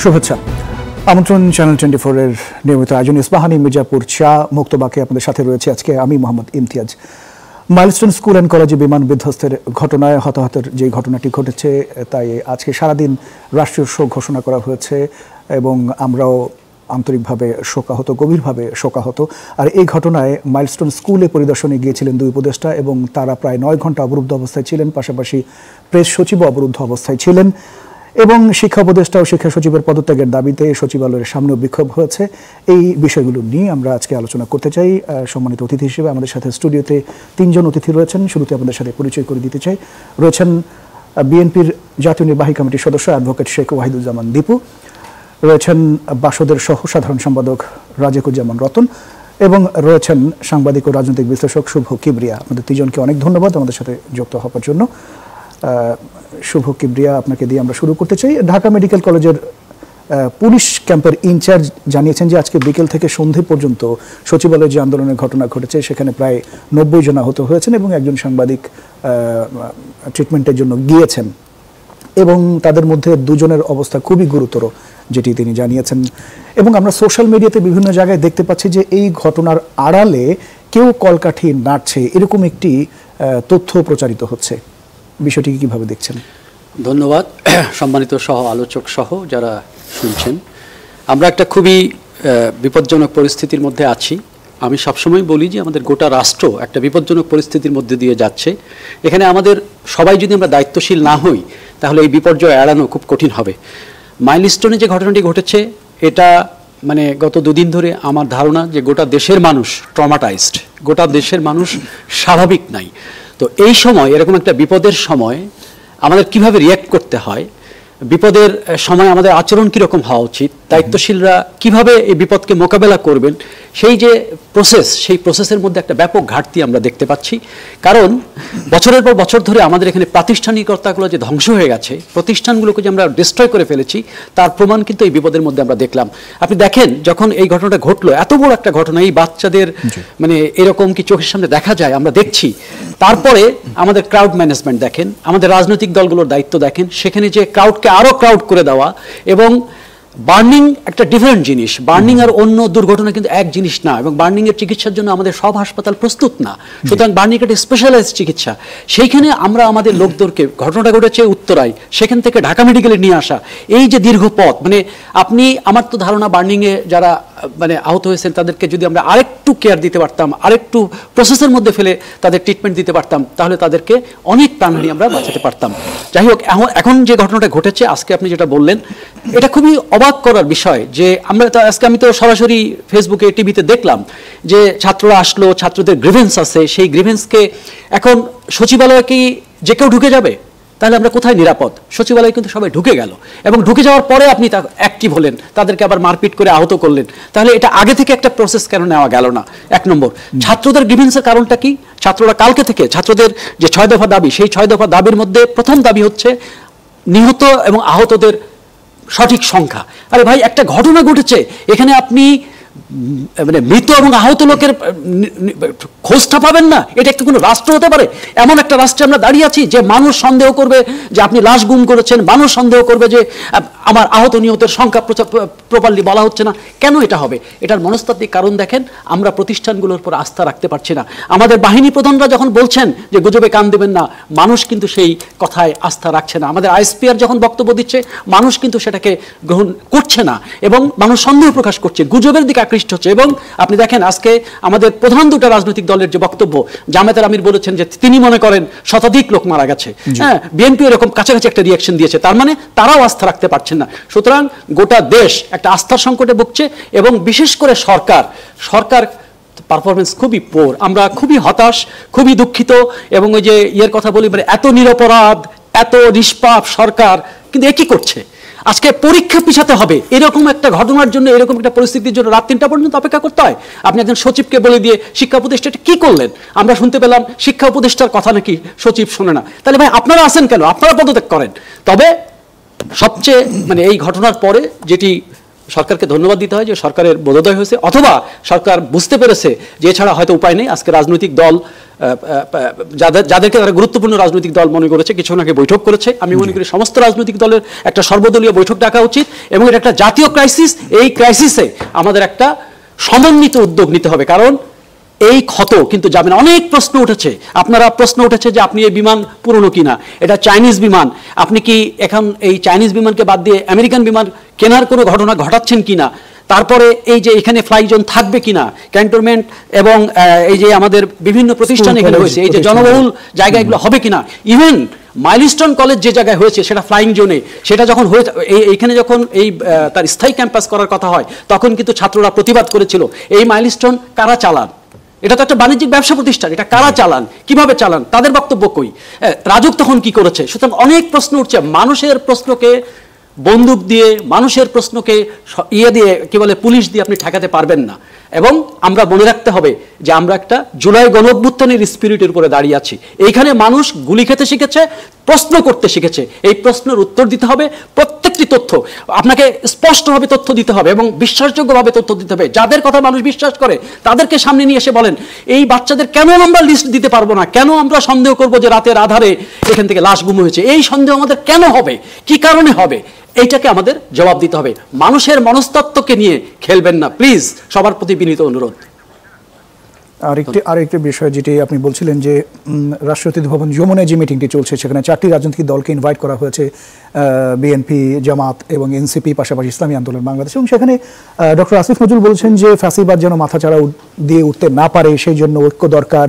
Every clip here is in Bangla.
শুভেচ্ছা। আমন্ত্রণ চ্যানেল 24 এর নিয়মিত আয়োজন ইস্পাহানি মির্জাপুর চা মুক্তবাকে আপনাদের সাথে রয়েছে আজকে আমি Mohammad Imtiaz. Milestone school and কলেজে বিমান বিধ্বস্তের ঘটনায় হতাহতের যে ঘটনাটি ঘটেছে তাই আজকে সারাদিন রাষ্ট্রীয় শোক ঘোষণা করা হয়েছে এবং আমরাও আন্তরিকভাবে শোকাহত, গভীরভাবে শোকাহত। আর এই ঘটনায় মাইলস্টোন স্কুলে পরিদর্শনে গিয়েছিলেন দুই উপদেষ্টা এবং তারা প্রায় 9 ঘন্টা অবরুদ্ধ অবস্থায় ছিলেন, পাশাপাশি প্রেস সচিবও অবরুদ্ধ অবস্থায় ছিলেন এবং শিক্ষা উপদেষ্টা ও শিক্ষা সচিবের পদত্যাগের দাবিতে সচিবালয়ের সামনেও বিক্ষোভ হয়েছে। এই বিষয়গুলো নিয়ে আমরা আজকে আলোচনা করতে চাই। সম্মানিত অতিথি হিসেবে আমাদের সাথে স্টুডিওতে 3 জন অতিথি রয়েছেন। শুরুতে আপনাদের সাথে পরিচয় করে দিতে চাই। রয়েছেন বিএনপির জাতীয় নির্বাহী কমিটির সদস্য অ্যাডভোকেট শেখ ওয়াহিদুজ্জামান দীপু, রয়েছেন বাসদের সহ সাধারণ সম্পাদক রাজেকুজ্জামান রতন এবং রয়েছেন সাংবাদিক ও রাজনৈতিক বিশ্লেষক শুভ কিবরিয়া। আপনাদের 3 জনকে অনেক ধন্যবাদ আমাদের সাথে যুক্ত হওয়ার জন্য। শুভ কিবরিয়া, আপনাকে দিয়ে আমরা শুরু করতে চাই। ঢাকা মেডিকেল কলেজের পুলিশ ক্যাম্পের ইনচার্জ জানিয়েছেন যে আজকে বিকেল থেকে সন্ধে পর্যন্ত সচিবালয়ে যে আন্দোলনের ঘটনা ঘটেছে সেখানে প্রায় 90 জন আহত হয়েছেন এবং একজন সাংবাদিক ট্রিটমেন্টের জন্য গিয়েছেন এবং তাদের মধ্যে 2 জনের অবস্থা খুবই গুরুতর, যেটি তিনি জানিয়েছেন। এবং আমরা সোশ্যাল মিডিয়াতে বিভিন্ন জায়গায় দেখতে পাচ্ছি যে এই ঘটনার আড়ালে কেউ কলকাঠি নাড়ছে, এরকম একটি তথ্য প্রচারিত হচ্ছে। বিষয়টিকে কিভাবে দেখছেন? ধন্যবাদ সম্মানিত সহ আলোচক সহ যারা শুনছেন। আমরা একটা খুবই বিপজ্জনক পরিস্থিতির মধ্যে আছি। আমি সবসময় বলি যে আমাদের গোটা রাষ্ট্র একটা বিপজ্জনক পরিস্থিতির মধ্যে দিয়ে যাচ্ছে। এখানে আমাদের সবাই যদি আমরা দায়িত্বশীল না হই তাহলে এই বিপর্যয় এড়ানো খুব কঠিন হবে। মাইলস্টোনে যে ঘটনাটি ঘটেছে এটা মানে গত 2 দিন ধরে আমার ধারণা যে গোটা দেশের মানুষ ট্রমাটাইজড, গোটা দেশের মানুষ স্বাভাবিক নাই। তো এই সময় এরকম একটা বিপদের সময় আমাদের কিভাবে রিয়্যাক্ট করতে হয়, বিপদের সময় আমাদের আচরণ কীরকম হওয়া উচিত, দায়িত্বশীলরা কিভাবে এই বিপদকে মোকাবেলা করবেন, সেই যে প্রসেস, সেই প্রসেসের মধ্যে একটা ব্যাপক ঘাটতি আমরা দেখতে পাচ্ছি। কারণ বছরের পর বছর ধরে আমাদের এখানে প্রাতিষ্ঠানিকতাগুলো যে ধ্বংস হয়ে গেছে, প্রতিষ্ঠানগুলোকে যে আমরা ডিস্ট্রয় করে ফেলেছি, তার প্রমাণ কিন্তু এই বিপদের মধ্যে আমরা দেখলাম। আপনি দেখেন যখন এই ঘটনাটা ঘটলো, এত বড় একটা ঘটনা, এই বাচ্চাদের মানে এরকম কি চোখের সামনে দেখা যায়, আমরা দেখছি। তারপরে আমাদের ক্রাউড ম্যানেজমেন্ট দেখেন, আমাদের রাজনৈতিক দলগুলোর দায়িত্ব দেখেন, সেখানে যে ক্রাউডকে আরও ক্রাউড করে দেওয়া এবং বার্নিং একটা ডিফারেন্ট জিনিস। বার্নিং আর অন্য দুর্ঘটনা কিন্তু এক জিনিস না এবং বার্নিংয়ের চিকিৎসার জন্য আমাদের সব হাসপাতাল প্রস্তুত না, সুতরাং বার্নিং একটা স্পেশালাইজড চিকিৎসা। সেইখানে আমরা আমাদের লোকদেরকে, ঘটনাটা ঘটেছে উত্তরায়, সেখান থেকে ঢাকা মেডিকেলে নিয়ে আসা, এই যে দীর্ঘ পথ, মানে আপনি, আমার তো ধারণা বার্নিংয়ে যারা মানে আহত হয়েছেন তাদেরকে যদি আমরা আরেকটু কেয়ার দিতে পারতাম, আরেকটু প্রসেসের মধ্যে ফেলে তাদের ট্রিটমেন্ট দিতে পারতাম, তাহলে তাদেরকে অনেক প্রাণহানি আমরা বাঁচাতে পারতাম। যাই হোক, এখন যে ঘটনাটা ঘটেছে আজকে আপনি যেটা বললেন, এটা খুবই অবাক করার বিষয় যে আমরা তো আজকে, আমি তো সরাসরি ফেসবুকে টিভিতে দেখলাম যে ছাত্ররা আসলো, ছাত্রদের গ্রিভেন্স আছে, সেই গ্রিভেন্সকে এখন সচিবালয়ে কি যে কেউ ঢুকে যাবে? তাহলে আমরা কোথায় নিরাপদ? সচিবালয়ে কিন্তু সবাই ঢুকে গেল এবং ঢুকে যাওয়ার পরে আপনি অ্যাক্টিভ হলেন, তাদেরকে আবার মারপিট করে আহত করলেন। তাহলে এটা আগে থেকে একটা প্রসেস কেন নেওয়া গেল না? 1 নম্বর। ছাত্রদের গ্রিভেন্সের কারণটা কি? ছাত্ররা কালকে থেকে ছাত্রদের যে 6 দফা দাবি, সেই 6 দফা দাবির মধ্যে প্রথম দাবি হচ্ছে নিহত এবং আহতদের সঠিক সংখ্যা। আরে ভাই, একটা ঘটনা ঘটেছে, এখানে আপনি মানে মৃত এবং আহত লোকের খোঁজটা পাবেন না? এটা একটা কোনো রাষ্ট্র হতে পারে? এমন একটা রাষ্ট্রে আমরা দাঁড়িয়ে আছি যে মানুষ সন্দেহ করবে যে আপনি লাশ গুম করেছেন, মানুষ সন্দেহ করবে যে আমার আহত নিহতের সংখ্যা প্রপারলি বলা হচ্ছে না। কেন এটা হবে? এটার মনস্তাত্ত্বিক কারণ দেখেন, আমরা প্রতিষ্ঠানগুলোর উপর আস্থা রাখতে পারছি না। আমাদের বাহিনী প্রধানরা যখন বলছেন যে গুজবে কান দেবেন না, মানুষ কিন্তু সেই কথায় আস্থা রাখছে না। আমাদের আইএসপিআর যখন বক্তব্য দিচ্ছে, মানুষ কিন্তু সেটাকে গ্রহণ করছে না এবং মানুষ সন্দেহ প্রকাশ করছে, গুজবের দিকে আকৃষ্ট হচ্ছে। এবং আপনি দেখেন আজকে আমাদের প্রধান 2টা রাজনৈতিক দলের যে বক্তব্য, জামায়াতের আমির বলেছেন যে তিনি মনে করেন শতাধিক লোক মারা গেছে, হ্যাঁ, বিএনপি এরকম কাছাকাছি একটা রিয়াকশন দিয়েছে, তার মানে তারাও আস্থা রাখতে পারছেন না। সুতরাং গোটা দেশ একটা আস্থার সংকটে ভুগছে এবং বিশেষ করে সরকার পারফরমেন্স খুবই পোর। আমরা খুবই হতাশ, খুবই দুঃখিত এবং ওই যে ইয়ের কথা বলি, মানে এত নিরপরাধ, এত নিষ্পাপ সরকার কিন্তু একই করছে। আজকে পরীক্ষা পিছাতে হবে, এরকম একটা ঘটনার জন্য, এরকম একটা পরিস্থিতির জন্য রাত 3টা পর্যন্ত অপেক্ষা করতে হয়? আপনি একজন সচিবকে বলে দিয়ে শিক্ষা উপদেষ্টা কি করলেন? আমরা শুনতে পেলাম শিক্ষা উপদেষ্টার কথা নাকি সচিব শোনে না। তাহলে ভাই আপনারা আছেন কেন? আপনারা পদত্যাগ করেন। তবে সবচেয়ে মানে এই ঘটনার পরে যেটি সরকারকে ধন্যবাদ দিতে হয় যে সরকারের বোধোদয় হয়েছে, অথবা সরকার বুঝতে পেরেছে যে এছাড়া হয়তো উপায় নেই। আজকে রাজনৈতিক দল যাদেরকে তারা গুরুত্বপূর্ণ রাজনৈতিক দল মনে করেছে কিছুক্ষণ আগে বৈঠক করেছে। আমি মনে করি সমস্ত রাজনৈতিক দলের একটা সর্বদলীয় বৈঠক ডাকা উচিত এবং এটা একটা জাতীয় ক্রাইসিস। এই ক্রাইসিসে আমাদের একটা সমন্বিত উদ্যোগ নিতে হবে, কারণ এই ক্ষত কিন্তু যাবে না। অনেক প্রশ্ন উঠেছে, প্রশ্ন উঠেছে যে আপনি এই বিমান পুরনো কিনা, এটা চাইনিজ বিমান, আপনি কি এখন এই চাইনিজ বিমানকে বাদ দিয়ে আমেরিকান বিমান কেনার কোনো ঘটনা ঘটাচ্ছেন কিনা, তারপরে এই যে এখানে ফ্লাই জোন থাকবে কিনা, ক্যান্টনমেন্ট এবং এই যে আমাদের বিভিন্ন প্রতিষ্ঠান এখানে হয়েছে, এই যে জনবহুল জায়গা এগুলো হবে কিনা, ইভেন মাইলস্টোন কলেজ যে জায়গায় হয়েছে সেটা ফ্লাইং জোনে, সেটা যখন এইখানে যখন তার স্থায়ী ক্যাম্পাস করার কথা হয় তখন কিন্তু ছাত্ররা প্রতিবাদ করেছিল। এই মাইলস্টোন কারা চালান? এটা তো একটা বাণিজ্যিক ব্যবসা প্রতিষ্ঠান, এটা কারা চালান, কিভাবে চালান, তাদের বক্তব্য কই, রাজুক তখন কি করেছে? সুতরাং অনেক প্রশ্ন উঠছে। মানুষের প্রশ্নকে বন্দুক দিয়ে, মানুষের প্রশ্নকে দিয়ে কি বলে পুলিশ দিয়ে আপনি ঠেকাতে পারবেন না। এবং আমরা মনে রাখতে হবে যে আমরা একটা জুলাই গণঅভ্যুত্থানের স্পিরিটের উপরে দাঁড়িয়ে আছি। এইখানে মানুষ গুলি খেতে শিখেছে, প্রশ্ন করতে শিখেছে। এই প্রশ্নের উত্তর দিতে হবে, প্রত্যেকটি তথ্য আপনাকে স্পষ্টভাবে তথ্য দিতে হবে এবং বিশ্বাসযোগ্যভাবে তথ্য দিতে হবে। যাদের কথা মানুষ বিশ্বাস করে তাদেরকে সামনে নিয়ে এসে বলেন এই বাচ্চাদের কেন আমরা লিস্ট দিতে পারবো না, কেন আমরা সন্দেহ করবো যে রাতের আধারে এখান থেকে লাশ গুম হয়েছে, এই সন্দেহ আমাদের কেন হবে, কি কারণে হবে, এইটাকে আমাদের জবাব দিতে হবে। মানুষের মনস্তত্ত্বকে নিয়ে খেলবেন না প্লিজ, সবার প্রতি বিনীত অনুরোধ। আরেকটি বিষয় যেটি আপনি বলছিলেন যে রাষ্ট্রপতি ভবন যমুনায় যে মিটিংটি চলছে সেখানে 4টি রাজনৈতিক দলকে ইনভাইট করা হয়েছে, বিএনপি, জামাত এবং এনসিপি, পাশাপাশি ইসলামী আন্দোলন বাংলাদেশ। এবং সেখানে ডক্টর আসিফ নজরুল বলছেন যে ফ্যাসিবাদ যেন মাথাচাড়া দিয়ে উঠতে না পারে সেই জন্য ঐক্য দরকার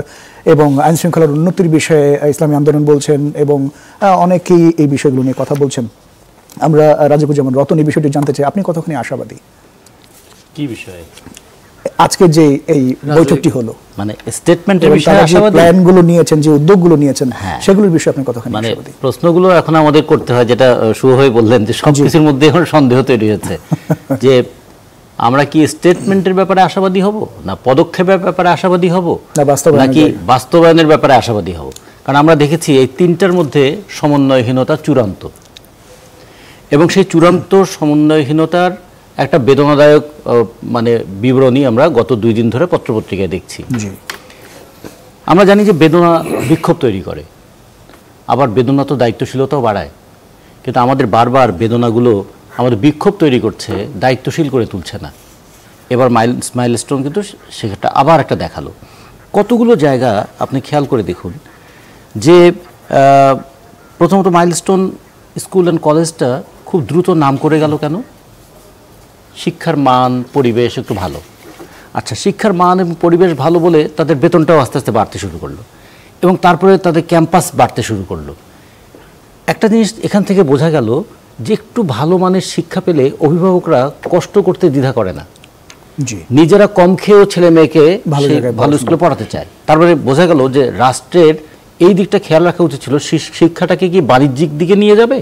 এবং আইন শৃঙ্খলার উন্নতির বিষয়ে ইসলামী আন্দোলন বলছেন এবং অনেকেই এই বিষয়গুলো নিয়ে কথা বলছেন। আমরা রাজিকুজ্জামান রতন এই বিষয়টি জানতে চাই, আপনি কতখানি আশাবাদী? কি বিষয়ে আজকে যে এই বৈঠকটি হলো, মানে স্টেটমেন্টের বিষয়ে আশাবাদী, প্ল্যানগুলো নিয়েছেন, যে উদ্যোগগুলো নিয়েছেন, সেগুলোর বিষয়ে আপনি কতখানি আশাবাদী? প্রশ্নগুলো এখন আমাদের করতে হয়, যেটা শুরু হয়ে বললেন যে সবকিছুর মধ্যে এখন সন্দেহ তৈরি হয়েছে যে আমরা কি স্টেটমেন্টের ব্যাপারে আশাবাদী হব, না পদক্ষেপের ব্যাপারে আশাবাদী হব, নাকি বাস্তবায়নের ব্যাপারে আশাবাদী হব? কারণ আমরা দেখেছি এই তিনটার মধ্যে সমন্বয়হীনতা চূড়ান্ত, এবং সেই চূড়ান্ত সমন্বয়হীনতার একটা বেদনাদায়ক মানে বিবরণী আমরা গত 2 দিন ধরে পত্রপত্রিকায় দেখছি। আমরা জানি যে বেদনা বিক্ষোভ তৈরি করে, আবার বেদনা তো দায়িত্বশীলতাও বাড়ায়, কিন্তু আমাদের বারবার বেদনাগুলো আমাদের বিক্ষোভ তৈরি করছে, দায়িত্বশীল করে তুলছে না। এবার মাইলস্টোন কিন্তু সেটা আবার একটা দেখালো। কতগুলো জায়গা আপনি খেয়াল করে দেখুন যে প্রথমত মাইলস্টোন স্কুল অ্যান্ড কলেজটা খুব দ্রুত নাম করে গেল কেন? শিক্ষার মান, পরিবেশ একটু ভালো। আচ্ছা, শিক্ষার মান এবং পরিবেশ ভালো বলে তাদের বেতনটাও আস্তে আস্তে বাড়তে শুরু করলো এবং তারপরে তাদের ক্যাম্পাস বাড়তে শুরু করলো। একটা জিনিস এখান থেকে বোঝা গেল যে একটু ভালো মানের শিক্ষা পেলে অভিভাবকরা কষ্ট করতে দ্বিধা করে না, নিজেরা কম খেয়েও ছেলে মেয়েকে ভালো স্কুলে পড়াতে চায়। তারপরে বোঝা গেল যে রাষ্ট্রের এই দিকটা খেয়াল রাখা উচিত ছিল, শিক্ষাটাকে কি বাণিজ্যিক দিকে নিয়ে যাবে,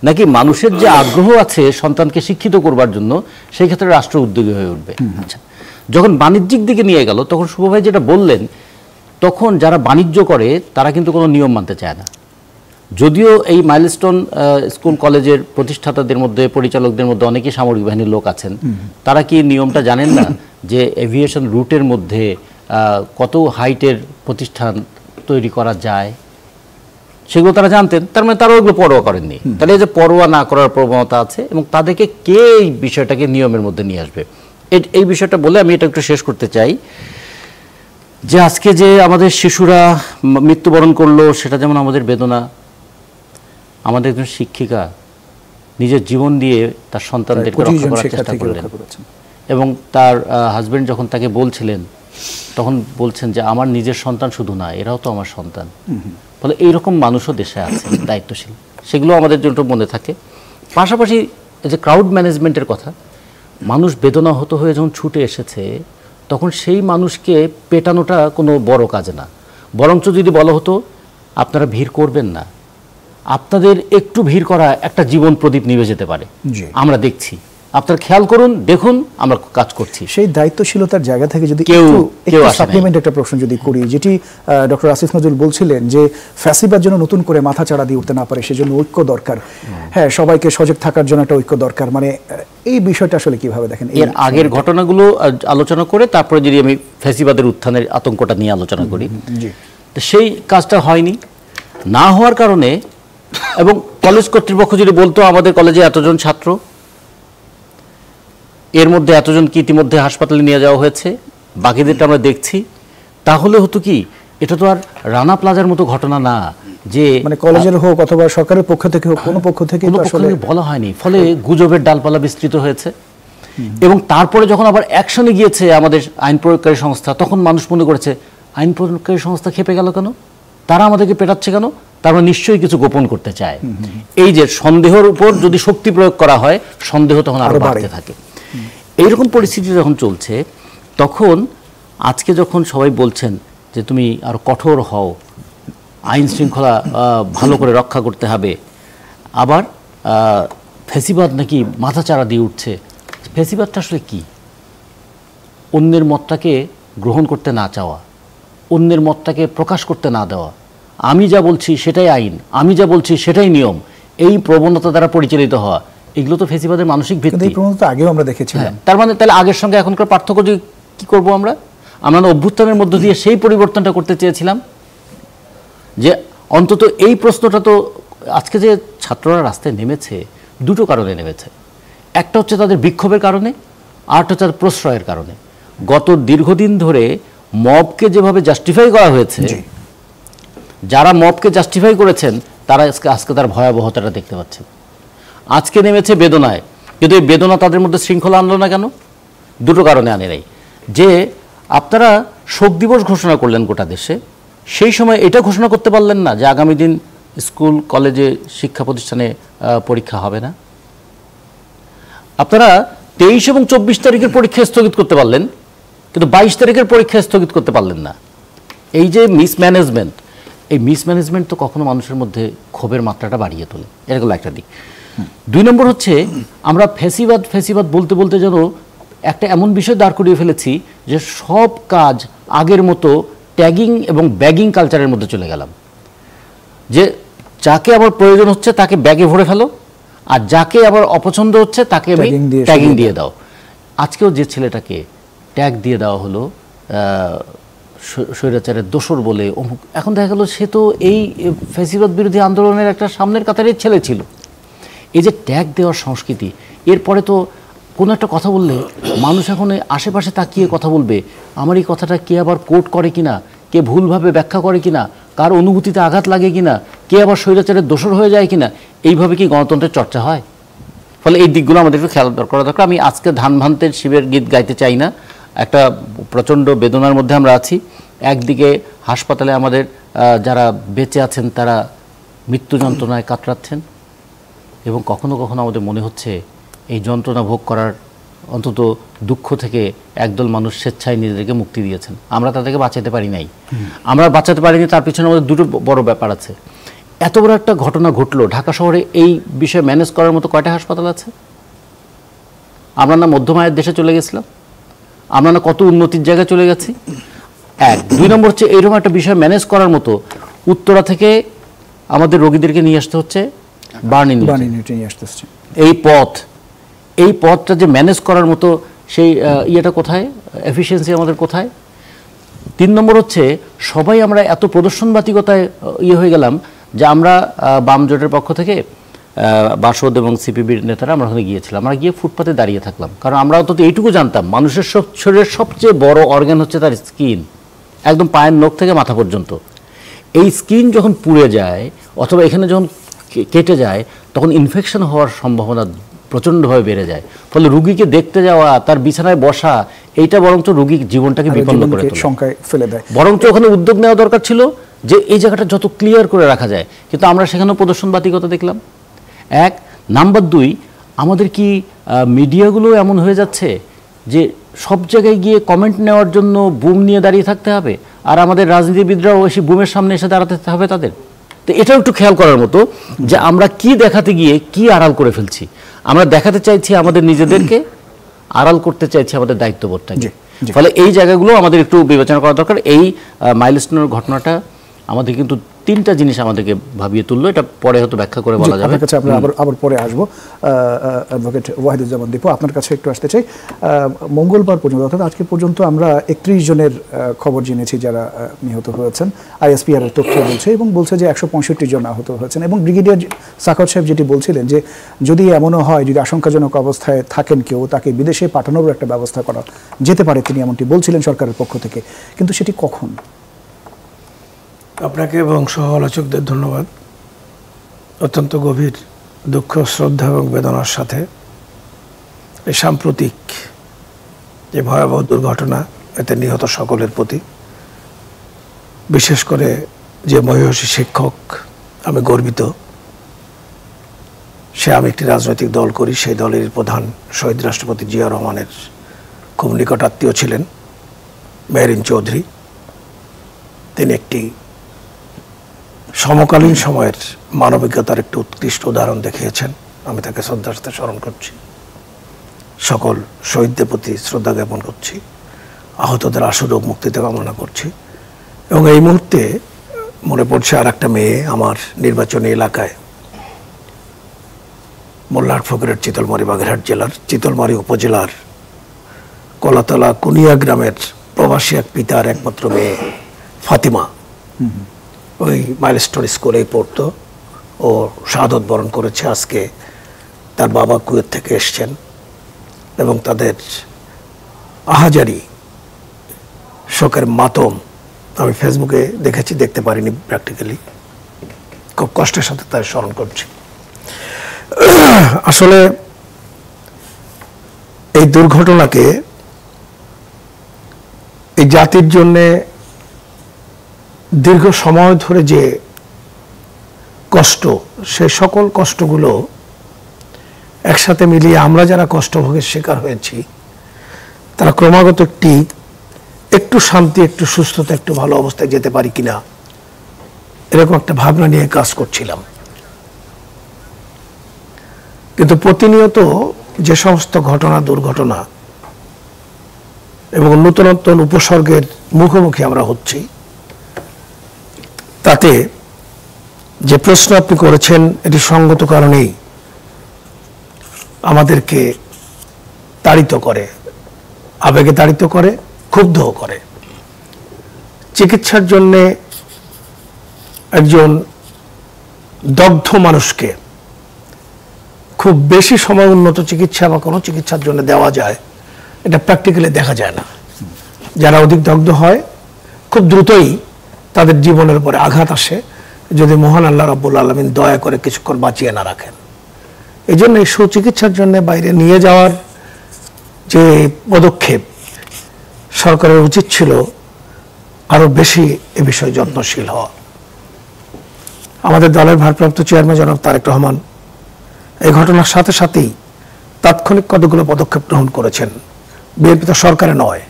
নাকি মানুষের যে আগ্রহ আছে সন্তানকে শিক্ষিত করবার জন্য সেই ক্ষেত্রে রাষ্ট্র উদ্যোগী হয়ে উঠবে। আচ্ছা, যখন বাণিজ্যিক দিকে নিয়ে গেল তখন শুভ ভাই যেটা বললেন, তখন যারা বাণিজ্য করে তারা কিন্তু কোনো নিয়ম মানতে চায় না। যদিও এই মাইলস্টোন স্কুল কলেজের প্রতিষ্ঠাতাদের মধ্যে, পরিচালকদের মধ্যে অনেকেই সামরিক বাহিনীর লোক আছেন, তারা কি নিয়মটা জানেন না যে এভিয়েশন রুটের মধ্যে কত হাইটের প্রতিষ্ঠান তৈরি করা যায়, সেগুলো তারা জানতেন। তার মানে তারা ওইগুলো পরোয়া করেননি। তাহলে এই যে পরোয়া না করার প্রবণতা আছে, এবং তাদেরকে কে এই বিষয়টাকে নিয়মের মধ্যে নিয়ে আসবে, এই বিষয়টা বলে আমি এটা একটু শেষ করতে চাই। যে আজকে যে আমাদের শিশুরা মৃত্যুবরণ করলো, সেটা যেমন আমাদের বেদনা। আমাদের একজন শিক্ষিকা নিজের জীবন দিয়ে তার সন্তানদেরকে রক্ষা করার চেষ্টা করলেন, এবং তার হাজবেন্ড যখন তাকে বলছিলেন তখন বলছেন যে আমার নিজের সন্তান শুধু না, এরাও তো আমার সন্তান। ফলে এইরকম মানুষও দেশে আছে দায়িত্বশীল, সেগুলো আমাদের জন্য মনে থাকে। পাশাপাশি যে ক্রাউড ম্যানেজমেন্টের কথা, মানুষ বেদনাহত হয়ে যখন ছুটে এসেছে তখন সেই মানুষকে পেটানোটা কোনো বড় কাজ না, বরঞ্চ যদি বলা হতো আপনারা ভিড় করবেন না, আপনাদের একটু ভিড় করা একটা জীবন প্রদীপ নিভে যেতে পারে, আমরা দেখছি, আপনারা খেয়াল করুন, দেখুন আমরা কাজ করছি। সেই দায়িত্বশীলতার জায়গা থেকে যদি সাপ্লিমেন্ট একটা প্রশ্ন যদি করি, যেটি ডক্টর আসিফ নজরুল বলছিলেন যে ফ্যাসিবাদ যেন নতুন করে মাথা চাড়া দিয়ে উঠতে না পারে সেজন্য ঐক্য দরকার। হ্যাঁ, সবাইকে সজাগ থাকার জন্য একটা ঐক্য দরকার। মানে এই বিষয়টা আসলে কিভাবে দেখেন? এর আগের ঘটনাগুলো আলোচনা করে তারপরে যদি আমি ফ্যাসিবাদের উত্থানের আতঙ্কটা নিয়ে আলোচনা করি, তো সেই কাজটা হয়নি, না হওয়ার কারণে, এবং কলেজ কর্তৃপক্ষ যদি বলতো আমাদের কলেজে এতজন ছাত্র, এর মধ্যে এতজনকে ইতিমধ্যে হাসপাতালে নিয়ে যাওয়া হয়েছে, বাকিদেরটা আমরা দেখছি, তাহলে হতো কি, এটা তো আর রানা প্লাজার মতো ঘটনা না যে মানে কলেজের হোক অথবা সরকারের পক্ষ থেকে হোক, কোনো পক্ষ থেকে বলা হয়নি, ফলে গুজবের ডালপালা বিস্তৃত হয়েছে। এবং তারপরে যখন আবার অ্যাকশনে গিয়েছে আমাদের আইন প্রয়োগকারী সংস্থা, তখন মানুষ মনে করেছে আইন প্রয়োগকারী সংস্থা খেপে গেল কেন, তারা আমাদেরকে পেটাচ্ছে কেন, তারা নিশ্চয়ই কিছু গোপন করতে চায়। এই যে সন্দেহের উপর যদি শক্তি প্রয়োগ করা হয়, সন্দেহ তখন আরো বাড়তে থাকে। এইরকম পরিস্থিতি যখন চলছে, তখন আজকে যখন সবাই বলছেন যে তুমি আরো কঠোর হও, আইন শৃঙ্খলা ভালো করে রক্ষা করতে হবে, আবার ফ্যাসিবাদ নাকি মাথাচাড়া দিয়ে উঠছে। ফ্যাসিবাদটা আসলে কি? অন্যের মতটাকে গ্রহণ করতে না চাওয়া, অন্যের মতটাকে প্রকাশ করতে না দেওয়া, আমি যা বলছি সেটাই আইন, আমি যা বলছি সেটাই নিয়ম, এই প্রবণতা দ্বারা পরিচালিত হওয়া, এগুলো তো ফ্যাসিবাদের মানসিক ভিত্তি। এই প্রবণতা আগেও আমরা দেখেছিলাম। তার মানে তাহলে আগের সঙ্গে এখনকার পার্থক্য কি করব আমরা? আমরা অভ্যুত্থানের মধ্য দিয়ে সেই পরিবর্তনটা করতে চেয়েছিলাম, যে অন্তত এই প্রশ্নটা তো, আজকে যে ছাত্ররা রাস্তায় নেমেছে দুটো কারণে নেমেছে, একটা হচ্ছে তাদের বিক্ষোভের কারণে, আরেকটা হচ্ছে তাদের প্রশ্রয়ের কারণে। গত দীর্ঘদিন ধরে মবকে যেভাবে জাস্টিফাই করা হয়েছে, যারা মবকে জাস্টিফাই করেছেন তারা আজকে তার ভয়াবহতাটা দেখতে পাচ্ছেন। আজকে নেমেছে বেদনায়, কিন্তু এই বেদনা তাদের মধ্যে শৃঙ্খলা আনলো না কেন? দুটো কারণে আনে নাই। যে আপনারা শোক দিবস ঘোষণা করলেন গোটা দেশে, সেই সময় এটা ঘোষণা করতে পারলেন না যে আগামী দিন স্কুল কলেজে শিক্ষা প্রতিষ্ঠানে পরীক্ষা হবে না। আপনারা 23 এবং 24 তারিখের পরীক্ষা স্থগিত করতে পারলেন, কিন্তু 22 তারিখের পরীক্ষা স্থগিত করতে পারলেন না। এই যে মিসম্যানেজমেন্ট, এই মিসম্যানেজমেন্ট তো কখনো মানুষের মধ্যে ক্ষোভের মাত্রাটা বাড়িয়ে তোলে, এরকম একটা দিক। 2 নম্বর হচ্ছে আমরা ফ্যাসিবাদ বলতে বলতে যেন একটা এমন বিষয় দাঁড় করিয়ে ফেলেছি যে সব কাজ আগের মতো ট্যাগিং এবং ব্যাগিং কালচারের মধ্যে চলে গেলাম, যে যাকে আবার প্রয়োজন হচ্ছে তাকে ব্যাগে ভরে ফেলো, আর যাকে আবার অপছন্দ হচ্ছে তাকে ট্যাগিং দিয়ে দাও। আজকেও যে ছেলেটাকে ট্যাগ দিয়ে দেওয়া হলো স্বৈরাচারের দোসর বলে, এখন দেখা গেল সে তো এই ফ্যাসিবাদ বিরোধী আন্দোলনের একটা সামনের কাতারের ছেলে ছিল। এই যে ট্যাগ দেওয়ার সংস্কৃতি, এরপরে তো কোনো একটা কথা বললে মানুষ এখন আশেপাশে তাকিয়ে কথা বলবে, আমার এই কথাটা কে আবার কোট করে কিনা, কে ভুলভাবে ব্যাখ্যা করে কিনা, কার অনুভূতিতে আঘাত লাগে কিনা, কে আবার স্বৈরাচারের দোসর হয়ে যায় কিনা, এইভাবে কি গণতন্ত্রের চর্চা হয়? ফলে এই দিকগুলো আমাদের একটু খেয়াল করা দরকার। আমি আজকে ধান ভান্তের শিবের গীত গাইতে চাই না, একটা প্রচণ্ড বেদনার মধ্যে আমরা আছি। একদিকে হাসপাতালে আমাদের যারা বেঁচে আছেন তারা মৃত্যু যন্ত্রণায় কাতরাচ্ছেন, এবং কখনো কখনো আমাদের মনে হচ্ছে এই যন্ত্রণা ভোগ করার অন্তত দুঃখ থেকে একদল মানুষ স্বেচ্ছায় নিজেদেরকে মুক্তি দিয়েছেন। আমরা তাদেরকে বাঁচাতে পারি নাই, আমরা বাঁচাতে পারিনি, তার পিছনে আমাদের দুটো বড় ব্যাপার আছে। এত বড় একটা ঘটনা ঘটলো, ঢাকা শহরে এই বিষয়ে ম্যানেজ করার মতো কয়টা হাসপাতাল আছে? আমরা না মধ্যম আয়ের দেশে চলে গেছিলাম? আমরা না কত উন্নতির জায়গায় চলে গেছি? 1 2 নম্বর হচ্ছে এইরকম একটা বিষয় ম্যানেজ করার মতো উত্তরা থেকে আমাদের রোগীদেরকে নিয়ে আসতে হচ্ছে বার্নিং নিয়ে আসতে হচ্ছে। এই পথটা যে ম্যানেজ করার মতো সেই ইয়েটা কোথায়, এফিসিয়েন্সি আমাদের কোথায়? 3 নম্বর হচ্ছে সবাই আমরা এত প্রদর্শনবাতিকতায় হয়ে গেলাম যে আমরা বাম জোটের পক্ষ থেকে বাসদ এবং সিপিবির নেতারা আমরা ওখানে গিয়েছিলাম, আমরা গিয়ে ফুটপাতে দাঁড়িয়ে থাকলাম, কারণ আমরা অন্তত এইটুকু জানতাম মানুষের শরীরের সবচেয়ে বড় অর্গান হচ্ছে তার স্কিন, একদম পায়ের নখ থেকে মাথা পর্যন্ত। এই স্কিন যখন পুড়ে যায় অথবা এখানে যখন কেটে যায় তখন ইনফেকশন হওয়ার সম্ভাবনা প্রচণ্ডভাবে বেড়ে যায়। ফলে রুগীকে দেখতে যাওয়া, তার বিছানায় বসা, এইটা বরঞ্চ রুগীর জীবনটাকে বিপন্ন করে তোলে। বরঞ্চ ওখানে উদ্যোগ নেওয়া দরকার ছিল যে এই জায়গাটা যত ক্লিয়ার করে রাখা যায়, কিন্তু আমরা সেখানেও প্রদর্শনবাতিকতা দেখলাম। 1 নাম্বার 2, আমাদের কি মিডিয়াগুলো এমন হয়ে যাচ্ছে যে সব জায়গায় গিয়ে কমেন্ট নেওয়ার জন্য বুম নিয়ে দাঁড়িয়ে থাকতে হবে, আর আমাদের রাজনীতিবিদরাও এসে বুমের সামনে এসে দাঁড়াতে হবে তাদের? তো এটাও একটু খেয়াল করার মতো যে আমরা কি দেখাতে গিয়ে কি আড়াল করে ফেলছি। আমরা দেখাতে চাইছি আমাদের নিজেদেরকে, আড়াল করতে চাইছি আমাদের দায়িত্ববোধটাকে। ফলে এই জায়গাগুলো আমাদের একটু বিবেচনা করা দরকার। এই মাইলস্টোনের ঘটনাটা আমাদের কিন্তু তিনটা জিনিস আমাদেরকে ভাবিয়ে তুললো, এটা পরে হয়তো ব্যাখ্যা করে বলা যাবে। আপনার কাছে আমরা আবার পরে আসবো। অ্যাডভোকেট ওয়াহিদুজ্জামান দীপু, আপনার কাছে একটু আসতে চাই। মঙ্গলবার পর্যন্ত অর্থাৎ আজকে পর্যন্ত আমরা 31 জনের খবর জেনেছি যারা নিহত হয়েছেন, আইএসপিআর এর তথ্য বলছে, এবং বলছে যে 165 জন আহত হয়েছেন। এবং ব্রিগেডিয়ার সাখাওয়াত সাহেব যেটি বলছিলেন যে যদি এমনও হয়, যদি আশঙ্কাজনক অবস্থায় থাকেন কেউ, তাকে বিদেশে পাঠানোর একটা ব্যবস্থা করা যেতে পারে, তিনি এমনটি বলছিলেন সরকারের পক্ষ থেকে। কিন্তু সেটি কখন? আপনাকে এবং সহ আলোচকদের ধন্যবাদ। অত্যন্ত গভীর দুঃখ, শ্রদ্ধা এবং বেদনার সাথে এই সাম্প্রতিক যে ভয়াবহ দুর্ঘটনা, এতে নিহত সকলের প্রতি, বিশেষ করে যে মহিষী শিক্ষক, আমি গর্বিত। আমি একটি রাজনৈতিক দল করি, সেই দলের প্রধান শহীদ রাষ্ট্রপতি জিয়া রহমানের খুব নিকটাত্মীয় ছিলেন মেহরিন চৌধুরী। তিনি একটি সমকালীন সময়ের মানবিকতার একটি উৎকৃষ্ট উদাহরণ দেখিয়েছেন। আমি তাকে শ্রদ্ধার সাথে স্মরণ করছি, সকল শহীদদের প্রতি শ্রদ্ধা জ্ঞাপন করছি, আহতদের আশুরোগ মুক্তিতে কামনা করছি। এবং এই মুহূর্তে মনে পড়ছে আর একটা মেয়ে আমার নির্বাচনী এলাকায়, মোল্লার ফকিরের চিতলমারী বাগেরহাট জেলার চিতলমারী উপজেলার কলাতলা কুনিয়া গ্রামের প্রবাসী এক পিতার একমাত্র মেয়ে ফাতিমা, ওই মাইলস্টোন স্কুলেই পড়তো। ও শাহাদত বরণ করেছে। আজকে তার বাবা কুয়েত থেকে এসছেন এবং তাদের আহাজারি শোকের মাতম আমি ফেসবুকে দেখেছি, দেখতে পারিনি প্র্যাকটিক্যালি। খুব কষ্টের সাথে তাই স্মরণ করছি। আসলে এই দুর্ঘটনাকে এই জাতির জন্যে দীর্ঘ সময় ধরে যে কষ্ট, সে সকল কষ্টগুলো একসাথে মিলিয়ে আমরা যারা কষ্টভোগের শিকার হয়েছি, তারা ক্রমাগত একটু শান্তি, একটু সুস্থতা, একটু ভালো অবস্থায় যেতে পারি কিনা, এরকম একটা ভাবনা নিয়ে কাজ করছিলাম। কিন্তু প্রতিনিয়ত যে সমস্ত ঘটনা, দুর্ঘটনা এবং নতুন নতুন উপসর্গের মুখোমুখি আমরা হচ্ছি, তাতে যে প্রশ্ন আপনি করেছেন, এটি সঙ্গত কারণেই আমাদেরকে তাড়িত করে, আবেগে তাড়িত করে, ক্ষুব্ধ করে। চিকিৎসার জন্যে একজন দগ্ধ মানুষকে খুব বেশি সময় উন্নত চিকিৎসা বা কোনো চিকিৎসার জন্য দেওয়া যায়, এটা প্র্যাকটিক্যালি দেখা যায় না। যারা অধিক দগ্ধ হয়, খুব দ্রুতই তাদের জীবনের উপরে আঘাত আসে, যদি মহান আল্লাহ রাব্বুল আলামিন দয়া করে কিছুক্ষণ বাঁচিয়ে না রাখেন। এই জন্য সুচিকিৎসার জন্য বাইরে নিয়ে যাওয়ার যে পদক্ষেপ, সরকারের উচিত ছিল আরো বেশি এ বিষয়ে যত্নশীল হওয়া। আমাদের দলের ভারপ্রাপ্ত চেয়ারম্যান জনাব তারেক রহমান এই ঘটনার সাথে সাথেই তাৎক্ষণিক কতগুলো পদক্ষেপ গ্রহণ করেছেন। বিএনপি তো সরকারে নয়,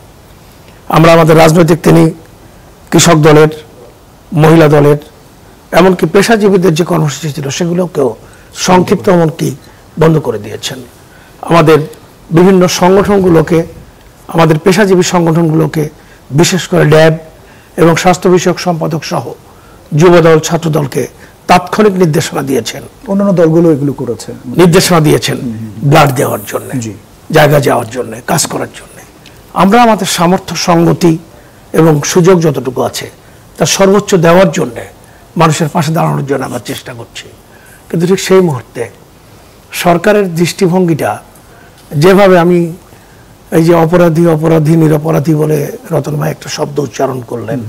আমরা আমাদের রাজনৈতিক, তিনি কৃষক দলের, মহিলা দলের, এমনকি পেশাজীবীদের যে কর্মসূচি ছিল সেগুলোকেও সংক্ষিপ্ত এমনকি বন্ধ করে দিয়েছেন। আমাদের বিভিন্ন সংগঠনগুলোকে, আমাদের পেশাজীবী সংগঠনগুলোকে, বিশেষ করে ড্যাব এবং স্বাস্থ্য বিষয়ক সম্পাদক সহ যুবদল, ছাত্রদলকে তাৎক্ষণিক নির্দেশনা দিয়েছেন। অন্যান্য দলগুলো এগুলো করেছে, নির্দেশনা দিয়েছেন ব্লাড দেওয়ার জন্য, জায়গা যাওয়ার জন্য, কাজ করার জন্য। আমরা আমাদের সামর্থ্য, সঙ্গতি এবং সুযোগ যতটুকু আছে তার সর্বোচ্চ দেওয়ার জন্য, মানুষের পাশে দাঁড়ানোর জন্য আমরা চেষ্টা করছি। কিন্তু ঠিক সেই মুহূর্তে সরকারের দৃষ্টিভঙ্গিটা যেভাবে, আমি এই যে অপরাধী অপরাধী নিরপরাধী বলে রতন ভাই একটা শব্দ উচ্চারণ করলেন,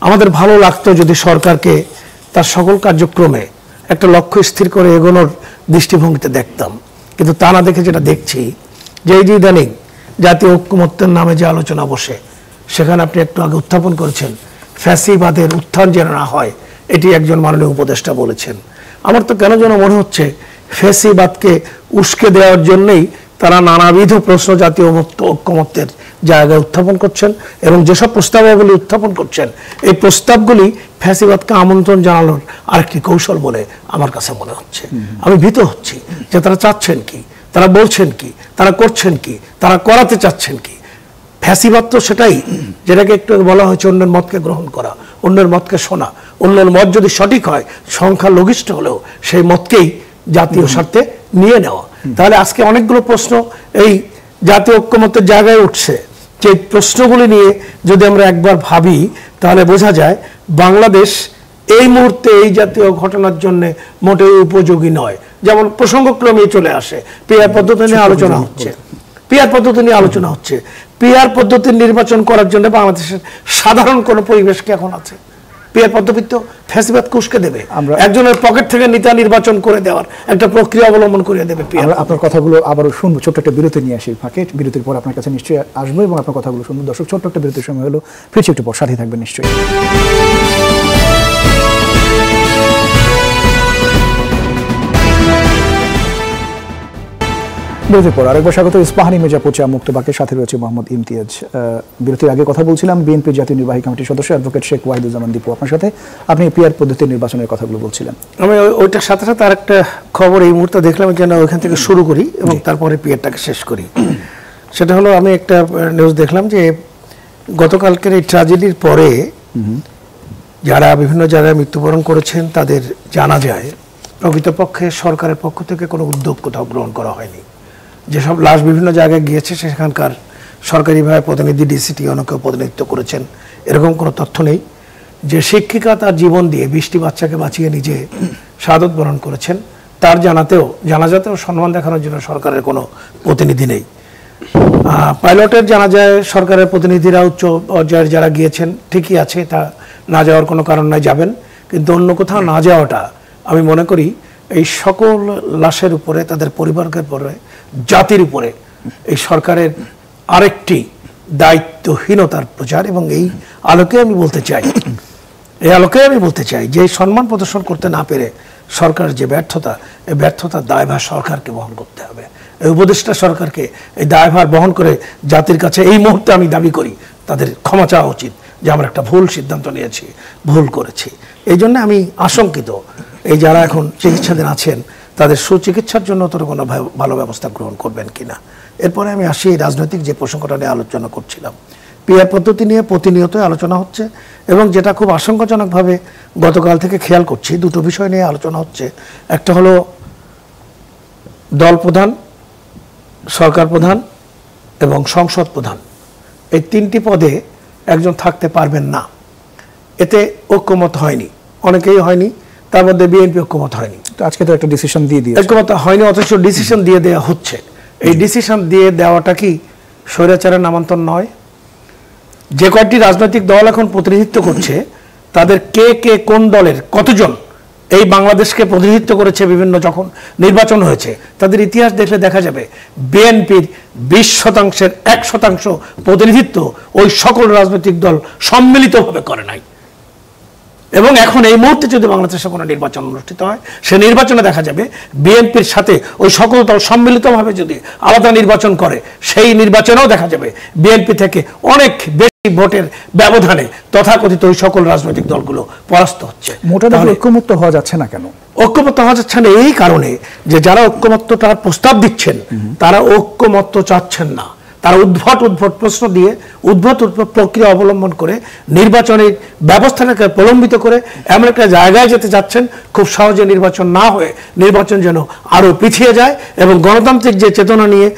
আমাদের ভালো লাগতো যদি সরকারকে তার সকল কার্যক্রমে একটা লক্ষ্য স্থির করে এগোনোর দৃষ্টিভঙ্গিতে দেখতাম। কিন্তু তা না দেখে যেটা দেখছি, যে এই যে ইদানিং জাতীয় ঐক্যমত্যের নামে যে আলোচনা বসে, সেখানে আপনি একটু আগে উত্থাপন করেছেন ফ্যাসিবাদের উত্থান যেন না হয়, এটি একজন মাননীয় উপদেষ্টা বলেছেন। আমার তো কেন যেন মনে হচ্ছে ফ্যাসিবাদকে উস্কে দেওয়ার জন্যই তারা নানাবিধ প্রশ্ন জাতীয় ঐক্যমত্যের জায়গায় উত্থাপন করছেন, এবং যেসব প্রস্তাবগুলি উত্থাপন করছেন, এই প্রস্তাবগুলি ফ্যাসিবাদকে আমন্ত্রণ জানানোর আরেকটি কৌশল বলে আমার কাছে মনে হচ্ছে। আমি ভীত হচ্ছি যে তারা চাচ্ছেন কি, তারা বলছেন কি, তারা করছেন কি, তারা করাতে চাচ্ছেন কি। ফ্যাসিবাদ তো সেটাই, যেটাকে একটু বলা হয়েছে অন্যের মতকে গ্রহণ করা, অন্যের মতকে শোনা, অন্যের মত যদি সঠিক হয়, সংখ্যা লঘিষ্ঠ হলেও সেই মতকেই জাতীয় স্বার্থে নিয়ে নেওয়া। তাহলে আজকে অনেকগুলো প্রশ্ন এই জাতীয় ঐক্যমত্যের জায়গায় উঠছে, যে প্রশ্নগুলি নিয়ে যদি আমরা একবার ভাবি তাহলে বোঝা যায় বাংলাদেশ এই মুহূর্তে এই জাতীয় ঘটনার জন্য মোটেই উপযোগী নয়। যেমন প্রসঙ্গক্রমে চলে আসে পিআর পদ্ধতি নিয়ে আলোচনা হচ্ছে, পিআর পদ্ধতি নিয়ে আলোচনা হচ্ছে। পিআর পদ্ধতির নির্বাচন করার জন্য বাংলাদেশের সাধারণ কোনো পরিবেশ কি এখন আছে? পিআর পদ্ধতি তো ফ্যাসিবাদ কুশকে দেবে, একজনের পকেট থেকে নেতা নির্বাচন করে দেওয়ার একটা প্রক্রিয়া অবলম্বন করে দেবে। আপনার কথাগুলো আবারও শুনবো, ছোট্ট একটা বিরতি নিয়ে আসি ফাঁকে, বিরতির পর আপনার কাছে নিশ্চয়ই আসবো এবং আপনার কথাগুলো শুনবো। দর্শক, ছোট্ট একটা বিরতির সময় হলো, ফিরছি একটু পর, সাথে থাকবেন নিশ্চয়ই। বিরতির পর আরেকবার স্বাগত ইস্পাহানি মির্জাপুর চা মুক্তবাকের সাথে রয়েছে মোহাম্মদ ইমতিয়াজ। বিরতির আগে কথা বলছিলাম বিএনপির জাতীয় নির্বাহী কমিটির সদস্য অ্যাডভোকেট শেখ ওয়াহিদুজ্জামান দীপু আপনার সাথে, আপনি পিআর পদ্ধতির নির্বাচনের কথাগুলো বলছিলেন। আমি ওইটার সাথে সাথে আরেকটা খবর এই মুহূর্তে দেখলাম, যেন ওইখান থেকে শুরু করি এবং তারপরে পিআরটাকে শেষ করি। সেটা হলো, আমি একটা নিউজ দেখলাম যে গতকালকের এই ট্র্যাজেডির পরে যারা বিভিন্ন জায়গায় মৃত্যুবরণ করেছেন তাদের জানা যায় প্রকৃতপক্ষে সরকারের পক্ষ থেকে কোনো উদ্যোগ কোথাও গ্রহণ করা হয়নি। যেসব লাশ বিভিন্ন জায়গায় গিয়েছে সেখানকার সরকারিভাবে প্রতিনিধি ডিসিটি অনেকেও প্রতিনিধিত্ব করেছেন, এরকম কোনো তথ্য নেই। যে শিক্ষিকা তার জীবন দিয়ে 20টি বাচ্চাকে বাঁচিয়ে নিজে শাহাদত বরণ করেছেন, তার জানাজাতেও সম্মান দেখানোর জন্য সরকারের কোনো প্রতিনিধি নেই। পাইলটের জানা যায় সরকারের প্রতিনিধিরা উচ্চ পর্যায়ের যারা গিয়েছেন, ঠিকই আছে, তা না যাওয়ার কোনো কারণ নাই, যাবেন। কিন্তু অন্য কোথাও না যাওয়াটা আমি মনে করি এই সকল লাশের উপরে, তাদের পরিবারের উপরে, জাতির উপরে এই সরকারের আরেকটি দায়িত্বহীনতার প্রচার। এবং এই আলোকে আমি বলতে চাই যে সম্মান প্রদর্শন করতে না পেরে সরকারের যে ব্যর্থতা, এই ব্যর্থতার দায়ভার সরকারকে বহন করতে হবে। এই উপদেষ্টা সরকারকে এই দায়ভার বহন করে জাতির কাছে এই মুহূর্তে আমি দাবি করি তাদের ক্ষমা চাওয়া উচিত যে আমরা একটা ভুল সিদ্ধান্ত নিয়েছি, ভুল করেছি। এই জন্য আমি আশঙ্কিত এই যারা এখন চিকিৎসাধীন আছেন তাদের সুচিকিৎসার জন্য তোর কোনো ভালো ব্যবস্থা গ্রহণ করবেন কিনা। এরপরে আমি আসি এই রাজনৈতিক যে প্রসঙ্গটা নিয়ে আলোচনা করছিলাম। পিআর পদ্ধতি নিয়ে প্রতিনিয়তই আলোচনা হচ্ছে এবং যেটা খুব আশঙ্কাজনকভাবে গতকাল থেকে খেয়াল করছি, দুটো বিষয় নিয়ে আলোচনা হচ্ছে। একটা হলো দল প্রধান, সরকার প্রধান এবং সংসদ প্রধান, এই তিনটি পদে একজন থাকতে পারবেন না। এতে ঐক্যমত হয়নি, অনেকেই হয়নি, তার মধ্যে বিএনপি ঐক্যমত হয়নি। আজকে তো একটা ডিসিশন দিয়ে দিয়েছে, ঐক্যমত হয়নি, অথচ ডিসিশন দিয়ে দেওয়া হচ্ছে। এই ডিসিশন দিয়ে দেওয়াটা কি স্বৈরাচারের নামান্তর নয়? যে কয়েকটি রাজনৈতিক দল এখন প্রতিনিধিত্ব করছে তাদের কে কে কোন দলের কতজন এই বাংলাদেশকে প্রতিনিধিত্ব করেছে বিভিন্ন যখন নির্বাচন হয়েছে, তাদের ইতিহাস দেখলে দেখা যাবে বিএনপির 20%-এর 1% প্রতিনিধিত্ব ওই সকল রাজনৈতিক দল সম্মিলিতভাবে করে নাই। এবং এখন এই মুহূর্তে যদি বাংলাদেশে কোনো নির্বাচন অনুষ্ঠিত হয়, সে নির্বাচনে দেখা যাবে বিএনপির সাথে ওই সকল দল সম্মিলিতভাবে যদি আলাদা নির্বাচন করে, সেই নির্বাচনেও দেখা যাবে বিএনপি থেকে অনেক বেশি ভোটের ব্যবধানে তথাকথিত ওই সকল রাজনৈতিক দলগুলো পরাস্ত হচ্ছে। মোটামুটি ঐক্যমত্য হওয়া যাচ্ছে না কেন? ঐক্যমত্য হওয়া যাচ্ছে না এই কারণে যে যারা ঐক্যমত্যটার প্রস্তাব দিচ্ছেন তারা ঐক্যমত্য চাচ্ছেন না। তারা উদ্ভট প্রশ্ন দিয়ে উদ্ভট প্রক্রিয়া অবলম্বন করে নির্বাচনের ব্যবস্থাটাকে প্রলম্বিত করে এমন একটা জায়গায় যেতে যাচ্ছেন খুব সহজে নির্বাচন না হয়ে নির্বাচন যেন আরও পিছিয়ে যায়। এবং গণতান্ত্রিক যে চেতনা নিয়ে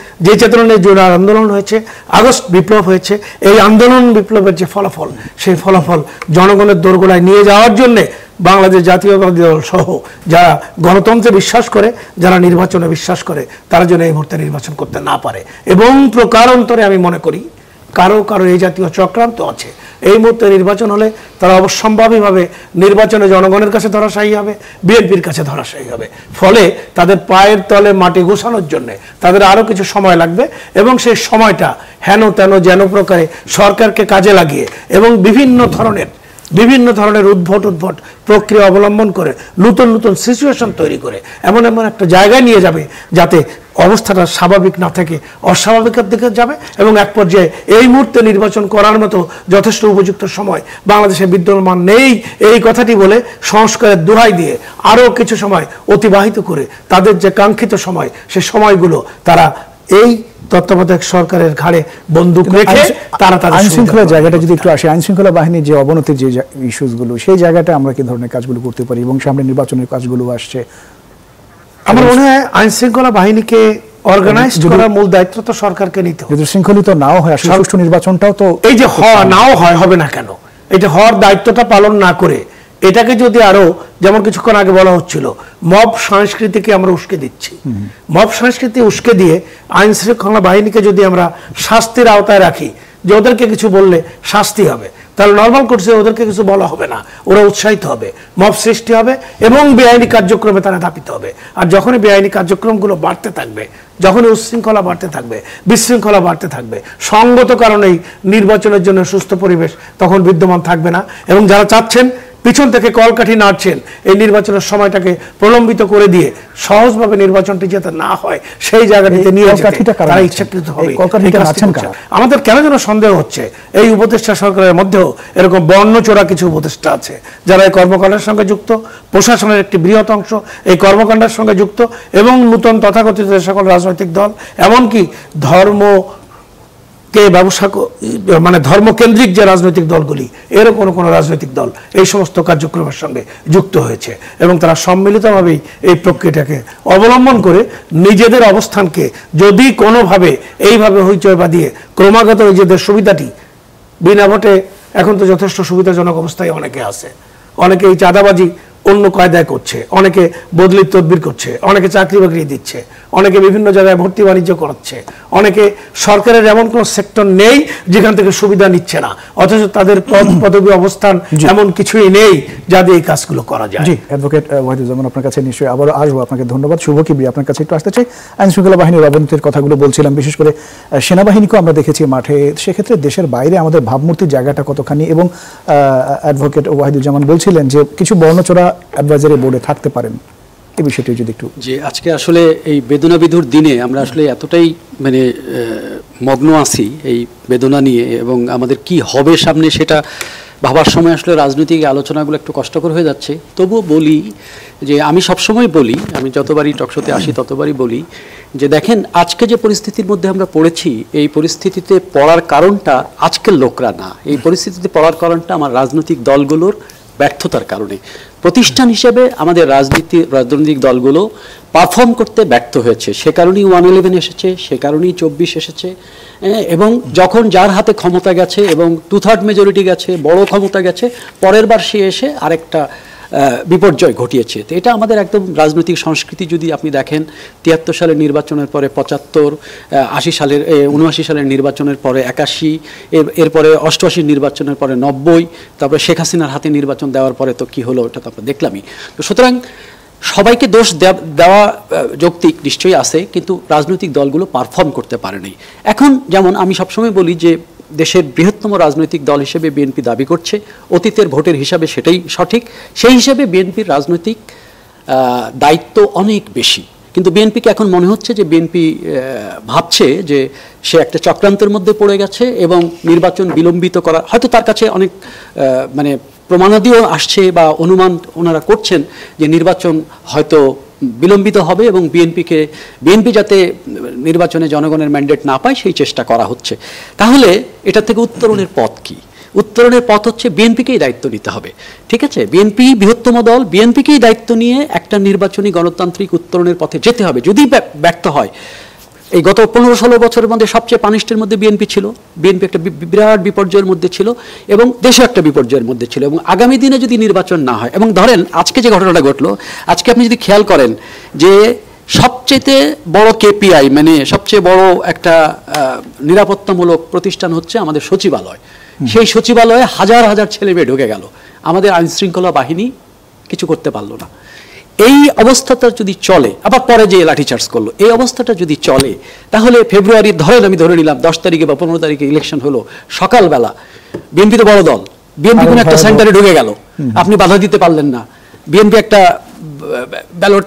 জোড়া আন্দোলন হয়েছে, আগস্ট বিপ্লব হয়েছে, এই আন্দোলন বিপ্লবের যে ফলাফল, সেই ফলাফল জনগণের দোরগোড়ায় নিয়ে যাওয়ার জন্যে বাংলাদেশ জাতীয়তাবাদী দল সহ যারা গণতন্ত্রে বিশ্বাস করে, যারা নির্বাচনে বিশ্বাস করে, তারা যেন এই মুহূর্তে নির্বাচন করতে না পারে। এবং প্রকারান্তরে আমি মনে করি কারো এই জাতীয় চক্রান্ত আছে। এই মুহূর্তে নির্বাচন হলে তারা অবশ্যম্ভাবীভাবে নির্বাচনে জনগণের কাছে ধরাশায়ী হবে, বিএনপির কাছে ধরাশায়ী হবে। ফলে তাদের পায়ের তলে মাটি ঘোষানোর জন্য তাদের আরও কিছু সময় লাগবে এবং সেই সময়টা হেন তেন যেন প্রকারে সরকারকে কাজে লাগিয়ে এবং বিভিন্ন ধরনের উদ্ভট প্রক্রিয়া অবলম্বন করে নতুন সিচুয়েশন তৈরি করে এমন একটা জায়গায় নিয়ে যাবে যাতে অবস্থাটা স্বাভাবিক না থেকে অস্বাভাবিকের দিকে যাবে। এবং এক পর্যায়ে এই মুহূর্তে নির্বাচন করার মতো যথেষ্ট উপযুক্ত সময় বাংলাদেশে বিদ্যমান নেই, এই কথাটি বলে সংস্কারের দোহাই দিয়ে আরও কিছু সময় অতিবাহিত করে তাদের যে কাঙ্ক্ষিত সময়, সে সময়গুলো তারা এই তত্ত্বাবধায়ক সরকারের ঘাড়ে বন্দুক রেখে তারা তাদের আইন শৃঙ্খলা জায়গাটা যদি একটু আসে, আইন শৃঙ্খলা বাহিনীর যে অবনতির যে ইস্যুসগুলো, সেই জায়গাটা আমরা কি ধরনের কাজগুলো করতে পারি এবং সামনে নির্বাচনের কাজগুলো আসছে? আমার মনে হয় আইন শৃঙ্খলা বাহিনীকে অর্গানাইজ করার মূল দায়িত্ব তো সরকারকে নিতে হবে। যদি শৃঙ্খলিত নাও হয়, আসলে সুষ্ঠু নির্বাচনটাও তো এই যে নাও হয়, হবে না কেন, এটা হওয়ার দায়িত্বটা পালন না করে এটাকে যদি আরো, যেমন কিছুক্ষণ আগে বলা হচ্ছিল, মব সংস্কৃতিকে আমরা উস্কে দিচ্ছি, মব সংস্কৃতি উস্কে দিয়ে আইন শৃঙ্খলা বাহিনীকে যদি আমরা শাস্তির আওতায় রাখি, যে ওদেরকে কিছু বললে শাস্তি হবে, তাহলে নর্মাল কোর্সে ওদেরকে কিছু বলা হবে না, ওরা উৎসাহিত হবে, মব সৃষ্টি হবে এবং বেআইনি কার্যক্রমে তারা ধাপিত হবে। আর যখনই বেআইনি কার্যক্রমগুলো বাড়তে থাকবে, যখনই উচ্ছৃঙ্খলা বাড়তে থাকবে, বিশৃঙ্খলা বাড়তে থাকবে, সঙ্গত কারণেই নির্বাচনের জন্য সুস্থ পরিবেশ তখন বিদ্যমান থাকবে না। এবং যারা চাচ্ছেন পিছন থেকে কলকাঠি নাড়ছেন এই নির্বাচনের সময়টাকে প্রলম্বিত করে দিয়ে সহজভাবে নির্বাচনটি যাতে না হয় সেই জায়গাটিতে নিয়ে যেতে তারা ইচ্ছাকৃত হবে। আমাদের কেন যেন সন্দেহ হচ্ছে এই উপদেষ্টা সরকারের মধ্যেও এরকম বর্ণচোরা কিছু উপদেষ্টা আছে যারা এই কর্মকাণ্ডের সঙ্গে যুক্ত, প্রশাসনের একটি বৃহৎ অংশ এই কর্মকাণ্ডের সঙ্গে যুক্ত, এবং নূতন তথাকথিত সকল রাজনৈতিক দল, এমনকি ব্যবসা মানে ধর্মকেন্দ্রিক যে রাজনৈতিক দলগুলি, এরও কোনো রাজনৈতিক দল এই সমস্ত কার্যক্রমের সঙ্গে যুক্ত হয়েছে এবং তারা সম্মিলিতভাবেই এই প্রক্রিয়াটাকে অবলম্বন করে নিজেদের অবস্থানকে যদি কোনোভাবে এইভাবে হইচই বাঁধিয়ে ক্রমাগত নিজেদের সুবিধাটি বিনা ভোটে, এখন তো যথেষ্ট সুবিধাজনক অবস্থায় অনেকে আছে, অনেকে এই চাঁদাবাজি অন্য কায়দায় করছে, অনেকে বদলির তদবির করছে, অনেকে চাকরি বাকরি দিচ্ছে, অনেকে বিভিন্ন জায়গায় ভর্তি বাণিজ্য করাচ্ছে, অনেকে সরকারের এমন কোনো সেক্টর নেই যেখান থেকে সুবিধা নিচ্ছে না, অথচ তাদের পদবি অবস্থান এমন কিছুই নেই যা দিয়ে এই কাজগুলো করা যায়। জি, অ্যাডভোকেট ওয়াহিদুজ্জামান, আপনার কাছে নিশ্চয়ই আবার আসবো। আপনাকে ধন্যবাদ। শুভ কিবরি, আপনার কাছে একটু আসতে চাই। আইন শৃঙ্খলা বাহিনীর অবনতির কথাগুলো বলছিলাম, বিশেষ করে সেনাবাহিনীকেও আমরা দেখেছি মাঠে, সেক্ষেত্রে দেশের বাইরে আমাদের ভাবমূর্তির জায়গাটা কতখানি, এবং অ্যাডভোকেট ওয়াহিদুজ্জামান বলছিলেন যে কিছু বর্ণচোরা অ্যাডভাইজারি বোর্ডে থাকতে পারেন, এই বিষয়টি যদি একটু। যে আজকে আসলে এই বেদনা বিধুর দিনে আমরা আসলে এতটাই মানে মগ্ন আছি এই বেদনা নিয়ে, এবং আমাদের কি হবে সামনে সেটা ভাবার সময় আসলে রাজনৈতিক আলোচনাগুলো একটু কষ্টকর হয়ে যাচ্ছে। তবুও বলি যে আমি সবসময় বলি, আমি যতবারই টকশোতে আসি ততবারই বলি যে দেখেন আজকে যে পরিস্থিতির মধ্যে আমরা পড়েছি, এই পরিস্থিতিতে পড়ার কারণটা আজকের লোকরা না, এই পরিস্থিতিতে পড়ার কারণটা আমার রাজনৈতিক দলগুলোর ব্যর্থতার কারণে। প্রতিষ্ঠান হিসেবে আমাদের রাজনৈতিক দলগুলো পারফর্ম করতে ব্যর্থ হয়েছে, সে কারণেই 111 এসেছে, সে কারণেই 24 এসেছে। এবং যখন যার হাতে ক্ষমতা গেছে এবং 2/3 মেজরিটি গেছে, বড় ক্ষমতা গেছে, পরের বার সে এসে আরেকটা বিপর্যয় ঘটিয়েছে। তো এটা আমাদের একদম রাজনৈতিক সংস্কৃতি। যদি আপনি দেখেন 73 সালের নির্বাচনের পরে 75, 79 সালের নির্বাচনের পরে 81, এরপরে 88 নির্বাচনের পরে 90, তারপরে শেখ হাসিনার হাতে নির্বাচন দেওয়ার পরে তো কি হলো ওটা তো আমরা দেখলামই। তো সুতরাং সবাইকে দোষ দেওয়া যৌক্তিক নিশ্চয়ই আছে, কিন্তু রাজনৈতিক দলগুলো পারফর্ম করতে পারেনি। এখন যেমন আমি সবসময় বলি যে দেশের বৃহত্তম রাজনৈতিক দল হিসেবে বিএনপি দাবি করছে, অতীতের ভোটের হিসাবে সেটাই সঠিক, সেই হিসাবে বিএনপির রাজনৈতিক দায়িত্ব অনেক বেশি। কিন্তু বিএনপিকে এখন মনে হচ্ছে যে বিএনপি ভাবছে যে সে একটা চক্রান্তের মধ্যে পড়ে গেছে এবং নির্বাচন বিলম্বিত করা, হয়তো তার কাছে অনেক মানে প্রমাণাদিও আসছে বা অনুমান ওনারা করছেন যে নির্বাচন হয়তো বিলম্বিত হবে এবং বিএনপি যাতে নির্বাচনে জনগণের ম্যান্ডেট না পায় সেই চেষ্টা করা হচ্ছে। তাহলে এটা থেকে উত্তরণের পথ কি? উত্তরণের পথ হচ্ছে বিএনপিকেই দায়িত্ব নিতে হবে। ঠিক আছে, বিএনপি বৃহত্তম দল, বিএনপিকেই দায়িত্ব নিয়ে একটা নির্বাচনী গণতান্ত্রিক উত্তরণের পথে যেতে হবে। যদি ব্যর্থ হয়, এই গত 15-16 বছরের মধ্যে সবচেয়ে পানিষ্টের মধ্যে বিএনপি ছিল, বিএনপি একটা বিরাট বিপর্যয়ের মধ্যে ছিল এবং দেশও একটা বিপর্যয়ের মধ্যে ছিল। এবং আগামী দিনে যদি নির্বাচন না হয়, এবং ধরেন আজকে যে ঘটনাটা ঘটলো, আজকে আপনি যদি খেয়াল করেন যে সবচেয়ে বড় কেপিআই মানে সবচেয়ে বড় একটা নিরাপত্তামূলক প্রতিষ্ঠান হচ্ছে আমাদের সচিবালয়। সেই সচিবালয়ে হাজার হাজার ছেলে মেয়ে ঢুকে গেল, আমাদের আইন শৃঙ্খলা বাহিনী কিছু করতে পারলো না। এই অবস্থাটা যদি চলে, আবার পরে যে লাঠিচার্জ করলো, এই অবস্থাটা যদি চলে, তাহলে ফেব্রুয়ারি আমি ধরে নিলাম 10 তারিখে বা 15 তারিখে ইলেকশন হলো, সকালবেলা বিএনপি তো বড় দল, বিএনপি কোনো একটা সেন্টারে ঢুকে গেল, আপনি বাধা দিতে পারলেন না, বিএনপি একটা ব্যালট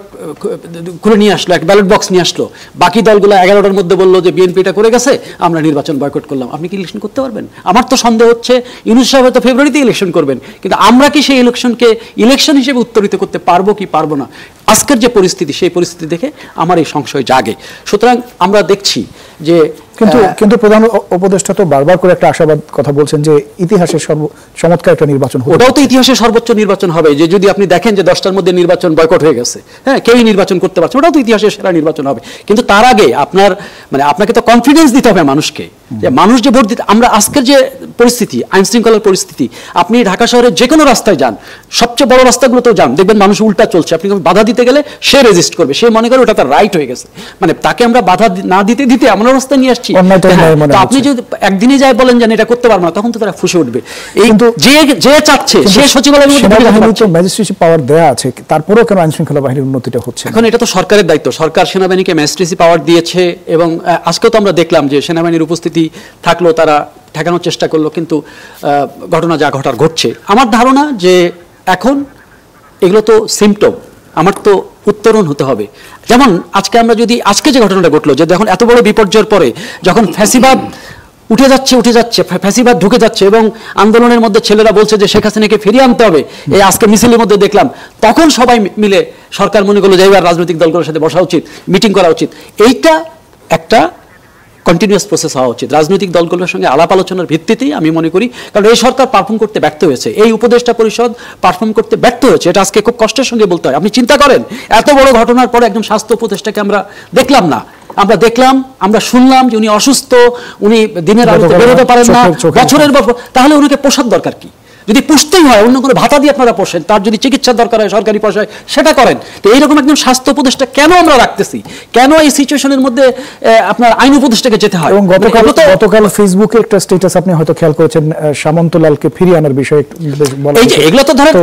খুলে নিয়ে আসলো, এক ব্যালট বক্স নিয়ে আসলো, বাকি দলগুলো 11টার মধ্যে বললো যে বিএনপি এটা করে গেছে, আমরা নির্বাচন বয়কট করলাম। আপনি কি ইলেকশন করতে পারবেন? আমার তো সন্দেহ হচ্ছে ইউনূস সাহেব হয়তো ফেব্রুয়ারিতে ইলেকশন করবেন, কিন্তু আমরা কি সেই ইলেকশনকে ইলেকশন হিসেবে উত্তরিত করতে পারবো কি পারবো না? আজকের যে পরিস্থিতি, সেই পরিস্থিতি দেখে আমার এই সংশয় জাগে। সুতরাং আমরা দেখছি যে কিন্তু প্রধান উপদেষ্টা তো বারবার করে একটা আশাবাদ কথা বলছেন যে ইতিহাসের চমৎকার একটা নির্বাচন হবে। ওটাও তো ইতিহাসের সর্বোচ্চ নির্বাচন হবে, যে যদি আপনি দেখেন যে 10টার মধ্যে নির্বাচন বয়কট হয়ে গেছে, হ্যাঁ, কেউই নির্বাচন করতে পারছে, ওটাও তো ইতিহাসের সেরা নির্বাচন হবে। কিন্তু তার আগে আপনাকে তো কনফিডেন্স দিতে হবে মানুষকে, যে মানুষ যে ভোট দিতে, আমরা আজকের যে পরিস্থিতি, আইন শৃঙ্খলার পরিস্থিতি, আপনি ঢাকা শহরের যে কোনো রাস্তায় যান, সবচেয়ে বড় রাস্তাগুলোতেও যান, দেখবেন মানুষ উল্টা চলছে। আপনি বাধা দিতে গেলে সে রেজিস্ট করবে, সে মনে করে ওটা তার রাইট হয়ে গেছে, মানে তাকে আমরা বাধা না দিতে দিতে এমন অবস্থায় নিয়ে আসছি। আপনি যদি একদিনে যাই বলেন যে এটা করতে পারবো না, তখন তো তারা ফুসে উঠবে। এই যে চাচ্ছে সে সচিবালয়ের মধ্যে ম্যাজিস্ট্রেসি পাওয়ার দেয়া আছে, তারপরেও কেন আইন শৃঙ্খলা বাহিনীর উন্নতিটা হচ্ছে? এখন এটা তো সরকারের দায়িত্ব, সরকার সেনাবাহিনীকে ম্যাজিস্ট্রেসি পাওয়ার দিয়েছে, এবং আজকেও তো আমরা দেখলাম যে সেনাবাহিনীর উপস্থিতি থাকলো, তারা ঠেকানোর চেষ্টা করলো, কিন্তু ঘটনা যা ঘটার ঘটছে। আমার ধারণা যে এখন এগুলো তো সিমটম, আমার তো উত্তরণ হতে হবে। যেমন আজকে যে ঘটনাটা ঘটলো, যে দেখুন এত বড় বিপর্যয়ের পরে যখন ফ্যাসিবাদ উঠে যাচ্ছে, ফ্যাসিবাদ ঢুকে যাচ্ছে, এবং আন্দোলনের মধ্যে ছেলেরা বলছে যে শেখ হাসিনাকে ফিরিয়ে আনতে হবে, এই আজকে মিছিলের মধ্যে দেখলাম, তখন সবাই মিলে সরকার মনে করলো যে এবার রাজনৈতিক দলগুলোর সাথে বসা উচিত, মিটিং করা উচিত। এইটা একটা কন্টিনিউয়াস প্রসেস হওয়া উচিত রাজনৈতিক দলগুলোর সঙ্গে আলাপ আলোচনার ভিত্তিতেই, আমি মনে করি। কারণ এই সরকার পারফর্ম করতে ব্যর্থ হয়েছে, এই উপদেষ্টা পরিষদ পারফর্ম করতে ব্যর্থ হয়েছে, এটা আজকে খুব কষ্টের সঙ্গে বলতে হয়। আপনি চিন্তা করেন, এত বড় ঘটনার পরে একজন স্বাস্থ্য উপদেষ্টাকে আমরা দেখলাম না, আমরা শুনলাম যে উনি অসুস্থ, উনি দিনের আলোতে বেরোতে পারেন না, বছরের পর, তাহলে ওনাকে পোষার দরকার কি? যদি পুষতেই হয় অন্য কোনো ভাতা দিয়ে আপনারা পোষেন, তার যদি চিকিৎসার দরকার হয় সরকারি পয়সায় সেটা করেন। তো এইরকম একজন স্বাস্থ্য উপদেষ্টা কেন আমরা রাখতেছি? কেন এই সিচুয়েশনের মধ্যে আপনার আইন উপদেষ্টাকে যেতে হয়? এবং গতকাল ফেসবুকে একটা স্ট্যাটাস আপনি হয়তো খেয়াল করেছেন, সামন্তলালকে ফিরিয়ে আনার বিষয়ে বলা হয়েছে। এগুলো তো ধরেন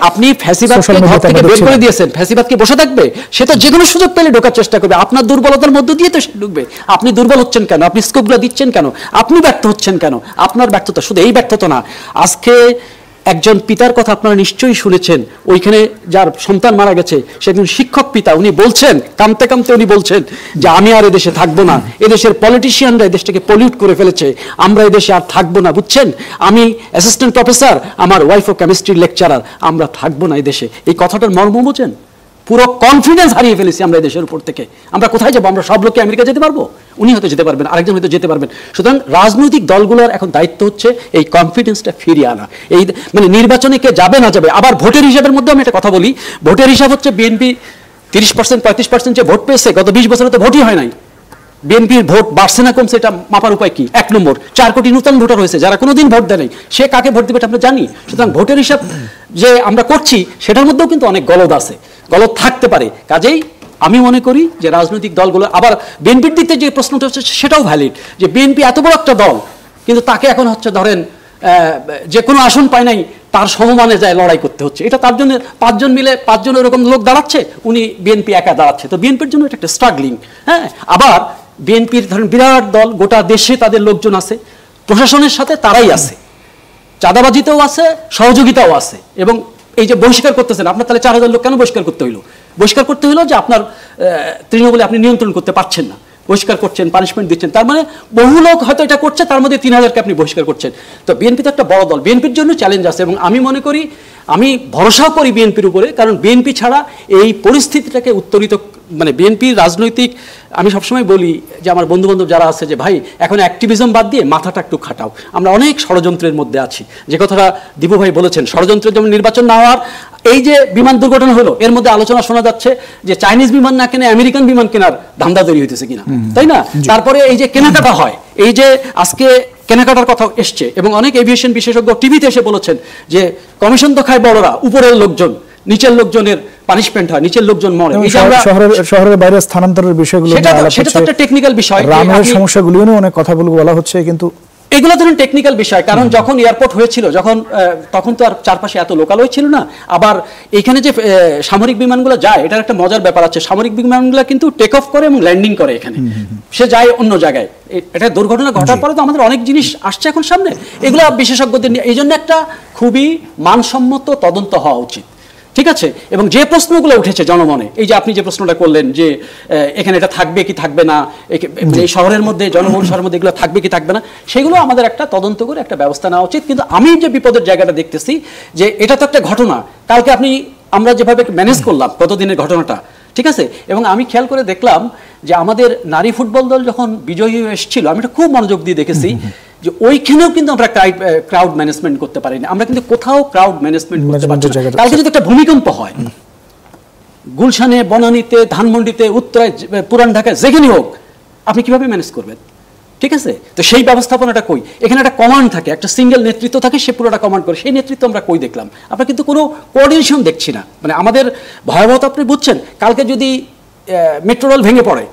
আপনি ফ্যাসিবাদকে ঘর থেকে বের করে দিয়েছেন, ফ্যাসিবাদ কি বসে থাকবে? সে তো যে কোনো সুযোগ পেলে ঢোকার চেষ্টা করবে, আপনার দুর্বলতার মধ্য দিয়ে তো সে ঢুকবে। আপনি দুর্বল হচ্ছেন কেন? আপনি স্কোপগুলো দিচ্ছেন কেন? আপনি ব্যর্থ হচ্ছেন কেন? আপনার ব্যর্থতা, শুধু এই ব্যর্থতা না, আজকে একজন পিতার কথা আপনারা নিশ্চয়ই শুনেছেন, ওইখানে যার সন্তান মারা গেছে সে একজন শিক্ষক পিতা, উনি বলছেন, কাঁদতে কাঁদতে উনি বলছেন যে আমি আর এদেশে থাকবো না, এদেশের পলিটিশিয়ানরা এদেশটাকে পলিউট করে ফেলেছে, আমরা এদেশে আর থাকবো না, বুঝছেন? আমি অ্যাসিস্ট্যান্ট প্রফেসর, আমার ওয়াইফ ও কেমিস্ট্রির লেকচারার, আমরা থাকবো না এদেশে। এই কথাটার মর্ম বোঝেন? পুরো কনফিডেন্স হারিয়ে ফেলেছি আমরা এই দেশের উপর থেকে। আমরা কোথায় যাবো? আমরা সব লোককে আমেরিকা যেতে পারবো? উনি হয়তো যেতে পারবেন, আরেকজন হয়তো যেতে পারবেন। সুতরাং রাজনৈতিক দলগুলোর এখন দায়িত্ব হচ্ছে এই কনফিডেন্সটা ফিরিয়ে আনা। এই মানে নির্বাচনে কে যাবে না যাবে, আবার ভোটের হিসাবের মধ্যে আমি একটা কথা বলি, ভোটের হিসাব হচ্ছে বিএনপি 30% 35% যে ভোট পেয়েছে, গত 20 বছরে তো ভোটই হয় নাই। বিএনপির ভোট বাড়ছে না কমছে, এটা মাপার উপায় কি? 1 নম্বর, 4 কোটি নতুন ভোটার হয়েছে, যারা কোনোদিন ভোট দেয় নাই, সে কাকে ভোট দেবে আমরা জানি। সুতরাং ভোটের হিসাব যে আমরা করছি সেটার মধ্যেও কিন্তু অনেক গলদ আছে, গলদ থাকতে পারে। কাজেই আমি মনে করি যে রাজনৈতিক দলগুলো, আবার বিএনপির দিক থেকে যে প্রশ্নটা হচ্ছে সেটাও ভ্যালিড, যে বিএনপি এত বড় একটা দল, কিন্তু তাকে এখন হচ্ছে ধরেন যে কোনো আসন পায় নাই, তার সমমানে যায় লড়াই করতে হচ্ছে। এটা তার জন্য 5 জন মিলে 5 জন এরকম লোক দাঁড়াচ্ছে, উনি বিএনপি একা দাঁড়াচ্ছে, তো বিএনপির জন্য এটা একটা স্ট্রাগলিং। হ্যাঁ, আবার বিএনপির ধরেন বিরাট দল, গোটা দেশে তাদের লোকজন আছে, প্রশাসনের সাথে তারাই আছে, চাঁদাবাজিতেও আছে, সহযোগিতাও আছে। এবং এই যে বহিষ্কার করতেছেন, আপনার তাহলে 4000 লোক কেন বহিষ্কার করতে হইলো? বহিষ্কার করতে হইলো যে আপনার তৃণমূলে আপনি নিয়ন্ত্রণ করতে পারছেন না, বহিষ্কার করছেন, পানিশমেন্ট দিচ্ছেন, তার মানে বহু লোক হয়তো এটা করছে, তার মধ্যে 3000কে আপনি বহিষ্কার করছেন। তো বিএনপি তো একটা বড় দল, বিএনপির জন্য চ্যালেঞ্জ আছে, এবং আমি মনে করি, আমি ভরসাও করি বিএনপির উপরে, কারণ বিএনপি ছাড়া এই পরিস্থিতিটাকে উত্তরিত, মানে বিএনপির রাজনৈতিক, আমি সবসময় বলি যে আমার বন্ধু বান্ধব যারা আছে, যে ভাই এখন অ্যাক্টিভিজম বাদ দিয়ে মাথাটা একটু খাটাও, আমরা অনেক ষড়যন্ত্রের মধ্যে আছি। যে কথাটা দীপু ভাই বলেছেন, ষড়যন্ত্রের যেমন নির্বাচন না হওয়ার, এই যে বিমান দুর্ঘটনা হলো, এর মধ্যে আলোচনা শোনা যাচ্ছে যে চাইনিজ বিমান না কিনে আমেরিকান বিমান কেনার ধান্দা তৈরি হইতেছে কিনা, তাই না? তারপরে এই যে কেনাকাটা হয়, এই যে আজকে কেনাকাটার কথা এসছে, এবং অনেক এভিয়েশন বিশেষজ্ঞ টিভিতে এসে বলেছেন যে কমিশন তো খায় বড়রা, উপরের লোকজন, নিচের লোকজনের পানিশমেন্ট হয়, নিচের লোকজন মরে। শহরের বাইরে স্থানান্তরের বিষয়গুলো সেটা তো একটা টেকনিক্যাল বিষয়, রানের সমস্যাগুলো নিয়ে অনেক কথাগুলো বলা হচ্ছে, কিন্তু এগুলো ধরুন টেকনিক্যাল বিষয়। কারণ যখন এয়ারপোর্ট হয়েছিল, তখন তো আর চারপাশে এত লোকালয় ছিল না। আবার এখানে যে সামরিক বিমানগুলো যায়, এটার একটা মজার ব্যাপার আছে, সামরিক বিমানগুলো কিন্তু টেক অফ করে এবং ল্যান্ডিং করে এখানে, সে যায় অন্য জায়গায়। এটা দুর্ঘটনা ঘটার পরে তো আমাদের অনেক জিনিস আসছে এখন সামনে, এগুলো বিশেষজ্ঞদের নিয়ে, এই জন্য একটা খুবই মানসম্মত তদন্ত হওয়া উচিত, ঠিক আছে, এবং যে প্রশ্নগুলো উঠেছে জনমনে, এই যে আপনি যে প্রশ্নটা করলেন যে এখানে এটা থাকবে কি থাকবে না, এই শহরের মধ্যে জনবহুল শহরের মধ্যে এগুলো থাকবে কি থাকবে না, সেগুলো আমাদের একটা তদন্ত করে একটা ব্যবস্থা নেওয়া উচিত। কিন্তু আমি যে বিপদের জায়গাটা দেখতেছি যে এটা তো একটা ঘটনা, কালকে আমরা যেভাবে ম্যানেজ করলাম গতদিনের ঘটনাটা, ঠিক আছে, এবং আমি খেয়াল করে দেখলাম যে আমাদের নারী ফুটবল দল যখন বিজয়ী হয়ে এসেছিল, আমি এটা খুব মনোযোগ দিয়ে দেখেছি যে ওইখানেও কিন্তু আমরা ক্রাউড ম্যানেজমেন্ট করতে পারিনি, আমরা কিন্তু কোথাও ক্রাউড ম্যানেজমেন্ট করতে পারছি না। কালকে যদি একটা ভূমিকম্প হয় গুলশানে, বনানীতে, ধানমন্ডিতে, উত্তরায়, পুরান ঢাকায়, যেখানে হোক, আপনি কিভাবে ম্যানেজ করবেন? ঠিক আছে, তো সেই ব্যবস্থাপনাটা কই? এখানে একটা কমান্ড থাকে, একটা সিঙ্গেল নেতৃত্ব থাকে, সে পুরোটা কমান্ড করে, সেই নেতৃত্ব আমরা কই দেখলাম? আমরা কিন্তু কোনো কোঅর্ডিনেশন দেখছি না। মানে আমাদের ভয়াবহতা আপনি বুঝছেন, কালকে যদি মেট্রো রেল ভেঙে পড়ে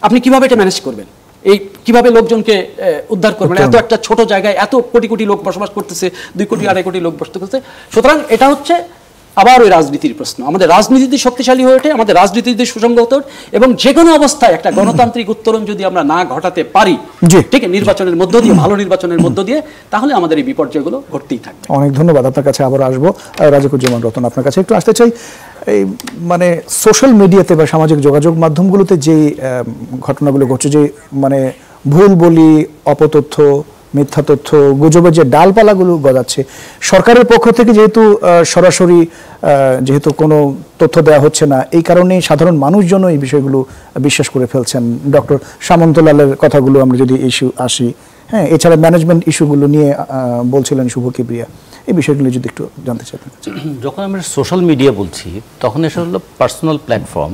আপনি কিভাবে এটা ম্যানেজ করবেন? এই কিভাবে লোকজনকে উদ্ধার করবেন? এত একটা ছোট জায়গায় এত কোটি কোটি লোক বসবাস করতেছে, 2 কোটি 2.5 কোটি লোক বসবাস করতেছে। সুতরাং এটা হচ্ছে আবার ওই রাজনীতির প্রশ্ন। আমাদের রাজনীতি শক্তিশালী হয়ে ওঠে, আমাদের রাজনীতি যদি সুসংগত হতে, এবং যে কোনো অবস্থায় একটা গণতান্ত্রিক উত্তরণ যদি আমরা না ঘটাতে পারি, ঠিক নির্বাচনের মধ্য দিয়ে, ভালো নির্বাচনের মধ্য দিয়ে, তাহলে আমাদের এই বিপর্যয়গুলো ঘটতেই থাকবে। অনেক ধন্যবাদ। আপনার কাছে আবার আসবো। রাজিকুজ্জামান রতন, আপনার কাছে একটু আসতে চাই। এই মানে সোশ্যাল মিডিয়াতে বা সামাজিক যোগাযোগ মাধ্যমগুলোতে যে ঘটনাগুলো ঘটছে, যে মানে ভুল বলি, অপতথ্য, মিথ্যা তথ্য, গুজবের যে ডালপালাগুলো গজাচ্ছে, সরকারের পক্ষ থেকে যেহেতু সরাসরি যেহেতু কোনো তথ্য দেওয়া হচ্ছে না, এই কারণে সাধারণ মানুষজন এই বিষয়গুলো বিশ্বাস করে ফেলছেন। ডক্টর সামন্তলালের কথাগুলো আমরা যদি ইস্যু আসি, হ্যাঁ, এছাড়া ম্যানেজমেন্ট ইস্যুগুলো নিয়ে বলছিলেন শুভ কিবরিয়া, এই বিষয়গুলো যদি একটু জানতে চাই। যখন আমরা সোশ্যাল মিডিয়া বলছি তখন এসব হলো পার্সোনাল প্ল্যাটফর্ম,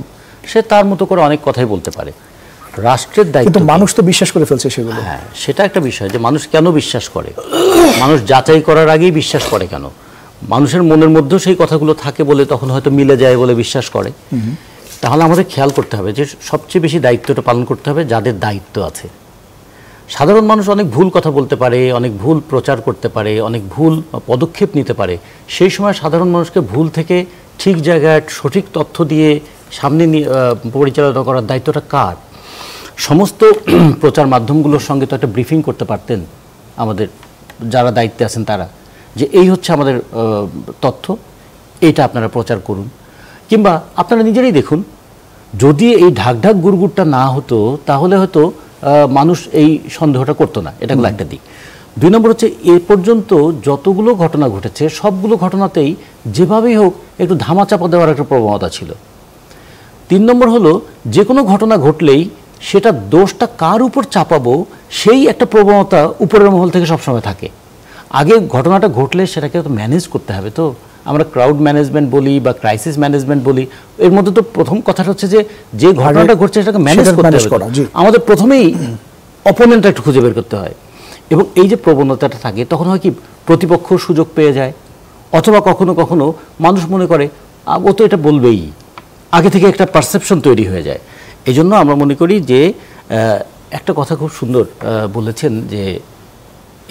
সে তার মতো করে অনেক কথাই বলতে পারে। রাষ্ট্রের দায়িত্ব, কিন্তু মানুষ তো বিশ্বাস করে ফেলছে সেগুলো। হ্যাঁ, সেটা একটা বিষয় যে মানুষ কেন বিশ্বাস করে, মানুষ যাচাই করার আগেই বিশ্বাস করে কেন? মানুষের মনের মধ্যেও সেই কথাগুলো থাকে বলে তখন হয়তো মিলে যায় বলে বিশ্বাস করে। তাহলে আমাদের খেয়াল করতে হবে যে সবচেয়ে বেশি দায়িত্বটা পালন করতে হবে যাদের দায়িত্ব আছে। সাধারণ মানুষ অনেক ভুল কথা বলতে পারে, অনেক ভুল প্রচার করতে পারে, অনেক ভুল পদক্ষেপ নিতে পারে। সেই সময় সাধারণ মানুষকে ভুল থেকে ঠিক জায়গায় সঠিক তথ্য দিয়ে সামনে পরিচালনা করার দায়িত্বটা কার? সমস্ত প্রচার মাধ্যমগুলোর সঙ্গে তো একটা ব্রিফিং করতে পারতেন আমাদের যারা দায়িত্বে আছেন তারা, যে এই হচ্ছে আমাদের তথ্য, এইটা আপনারা প্রচার করুন। কিংবা আপনারা নিজেরাই দেখুন, যদি এই ঢাকঢাক গুড়গুড়টা না হতো তাহলে হয়তো মানুষ এই সন্দেহটা করতো না। এটা হলো একটা দিক। 2 নম্বর হচ্ছে, এ পর্যন্ত যতগুলো ঘটনা ঘটেছে সবগুলো ঘটনাতেই যেভাবেই হোক একটু ধামাচাপা দেওয়ার একটা প্রবণতা ছিল। 3 নম্বর হলো, যে কোনো ঘটনা ঘটলেই সেটা দোষটা কার উপর চাপাবো সেই একটা প্রবণতা উপরের মহল থেকে সবসময় থাকে। আগে ঘটনাটা ঘটলে সেটাকে তো ম্যানেজ করতে হবে। তো আমরা ক্রাউড ম্যানেজমেন্ট বলি বা ক্রাইসিস ম্যানেজমেন্ট বলি, এর মধ্যে তো প্রথম কথাটা হচ্ছে যে ঘটনাটা ঘটছে সেটাকে ম্যানেজ করতে হবে। আমাদের প্রথমেই অপোনেন্টটা একটু খুঁজে বের করতে হয়, এবং এই যে প্রবণতাটা থাকে তখন হয় কি, প্রতিপক্ষ সুযোগ পেয়ে যায়, অথবা কখনো কখনো মানুষ মনে করে ও তো এটা বলবেই, আগে থেকে একটা পারসেপশন তৈরি হয়ে যায়। এই জন্য আমরা মনে করি যে একটা কথা খুব সুন্দর বলেছেন যে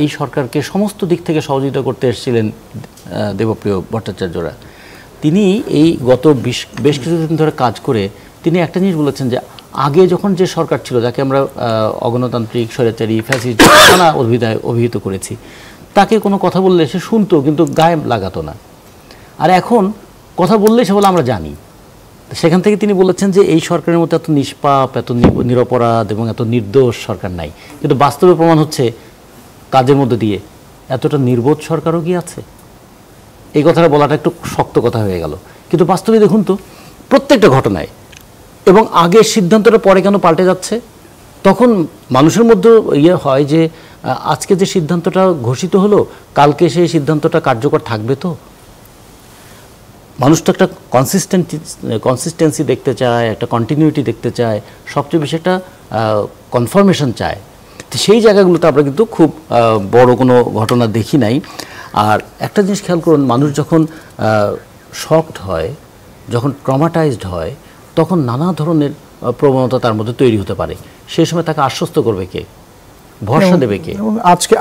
এই সরকারকে সমস্ত দিক থেকে সহযোগিতা করতে এসেছিলেন দেবপ্রিয় ভট্টাচার্যরা। তিনি এই গত বেশ কিছুদিন ধরে কাজ করে তিনি একটা জিনিস বলেছেন যে আগে যখন যে সরকার ছিল, যাকে আমরা অগণতান্ত্রিক, স্বৈরাচারী, ফ্যাসিস্ট নানা অভিহিত করেছি, তাকে কোনো কথা বললে সে শুনতো কিন্তু গায়ে লাগাতো না। আর এখন কথা বললে সে বলে আমরা জানি। সেখান থেকে তিনি বলেছেন যে এই সরকারের মধ্যে এত নিষ্পাপ, এত নিরপরাধ এবং এত নির্দোষ সরকার নাই। কিন্তু বাস্তবে প্রমাণ হচ্ছে কাজের মধ্যে দিয়ে এতটা নির্বোধ সরকারও কি আছে? এই কথাটা বলাটা একটু শক্ত কথা হয়ে গেল, কিন্তু বাস্তবে দেখুন তো প্রত্যেকটা ঘটনায়, এবং আগের সিদ্ধান্তটা পরে কেন পাল্টে যাচ্ছে? তখন মানুষের মধ্যে হয় যে আজকে যে সিদ্ধান্তটা ঘোষিত হলো কালকে সেই সিদ্ধান্তটা কার্যকর থাকবে। তো মানুষ তো একটা কনসিস্টেন্সি দেখতে চায়, একটা কন্টিনিউটি দেখতে চায়, সবচেয়ে বেশি একটা কনফার্মেশন চায়। তো সেই জায়গাগুলোতে আমরা কিন্তু খুব বড় কোনো ঘটনা দেখি নাই। আর একটা জিনিস খেয়াল করুন, মানুষ যখন শকড হয়, যখন ট্রমাটাইজড হয়, তখন নানা ধরনের প্রবণতা তার মধ্যে তৈরি হতে পারে। সেই সময় তাকে আশ্বস্ত করবে কে? ভরসা দেবে কে?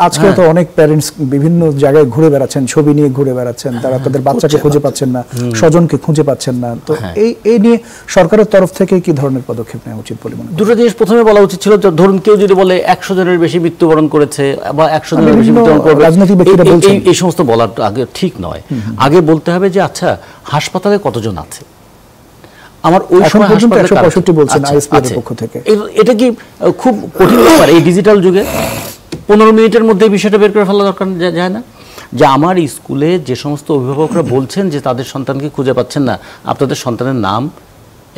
আজকে তো অনেক প্যারেন্টস বিভিন্ন জায়গায় ঘুরে বেড়াচ্ছেন, ছবি নিয়ে ঘুরে বেড়াচ্ছেন, তারা তাদের বাচ্চাকে খুঁজে পাচ্ছেন না, স্বজনকে খুঁজে পাচ্ছেন না। তো এই নিয়ে সরকারের তরফ থেকে কি ধরনের পদক্ষেপ নেওয়া উচিত বলে মনে করেন? দুটো জিনিস প্রথমে বলা উচিত ছিল, ধরুন কেউ যদি বলে 100 জনের বেশি মৃত্যুবরণ করেছে বা 100 জনের বেশি মৃত্যুবরণ করবে, রাজনৈতিক ব্যক্তিরা বলছেন এই সমস্ত বলার আগে ঠিক নয়। আগে বলতে হবে যে আচ্ছা হাসপাতালে কতজন আছে, আমার ওই সময় হাসপাতালে 165 বলছেন আইএসপিআর এর পক্ষ থেকে। এটা কি খুব কঠিন ব্যাপার এই ডিজিটাল যুগে? 15 মিনিটের মধ্যে এই বিষয়টা বের করে ফেলা দরকার যায় না? যে আমার স্কুলে যে সমস্ত অভিভাবকরা বলছেন যে তাদের সন্তানকে খুঁজে পাচ্ছেন না, আপনাদের সন্তানের নাম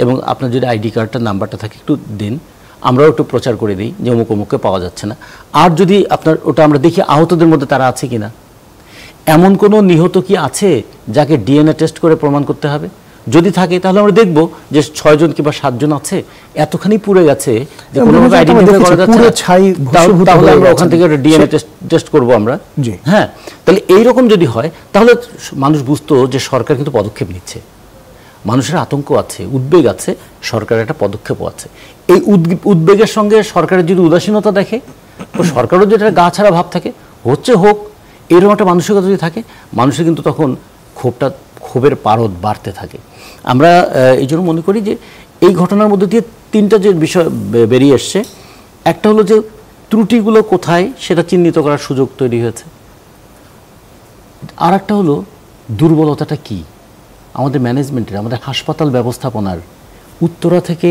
এবং আপনার যদি আইডি কার্ডটার নাম্বারটা থাকে একটু দিন, আমরাও একটু প্রচার করে দিই যে অমুক অমুককে পাওয়া যাচ্ছে না। আর যদি আপনার ওটা আমরা দেখি আহতদের মধ্যে তারা আছে কিনা, এমন কোনো নিহত কি আছে যাকে ডিএনএ টেস্ট করে প্রমাণ করতে হবে? যদি থাকে তাহলে আমরা দেখব যে 6 জন কিংবা 7 জন আছে, এতখানি পুড়ে গেছে যে কোনোভাবে আইডেন্টিফাই করা যাচ্ছে না, তাহলে আমরা ওখান থেকে ডিএনএ টেস্ট করব আমরা। হ্যাঁ, তাহলে এইরকম যদি হয় তাহলে মানুষ বুঝতো যে সরকার কিন্তু পদক্ষেপ নিচ্ছে, মানুষের আতঙ্ক আছে, উদ্বেগ আছে, সরকারের একটা পদক্ষেপও আছে। এই উদ্বেগের সঙ্গে সরকারের যদি উদাসীনতা দেখে, তো সরকারও যদি একটা গা ছাড়া ভাব থাকে, হচ্ছে হোক এরকম একটা মানসিকতা যদি থাকে, মানুষের কিন্তু তখন ক্ষোভের পারদ বাড়তে থাকে। আমরা এই জন্য মনে করি যে এই ঘটনার মধ্যে দিয়ে 3টা যে বিষয় বেরিয়ে এসছে, একটা হলো যে ত্রুটিগুলো কোথায় সেটা চিহ্নিত করার সুযোগ তৈরি হয়েছে, আর একটা হলো দুর্বলতাটা কি আমাদের ম্যানেজমেন্টের, আমাদের হাসপাতাল ব্যবস্থাপনার। উত্তরা থেকে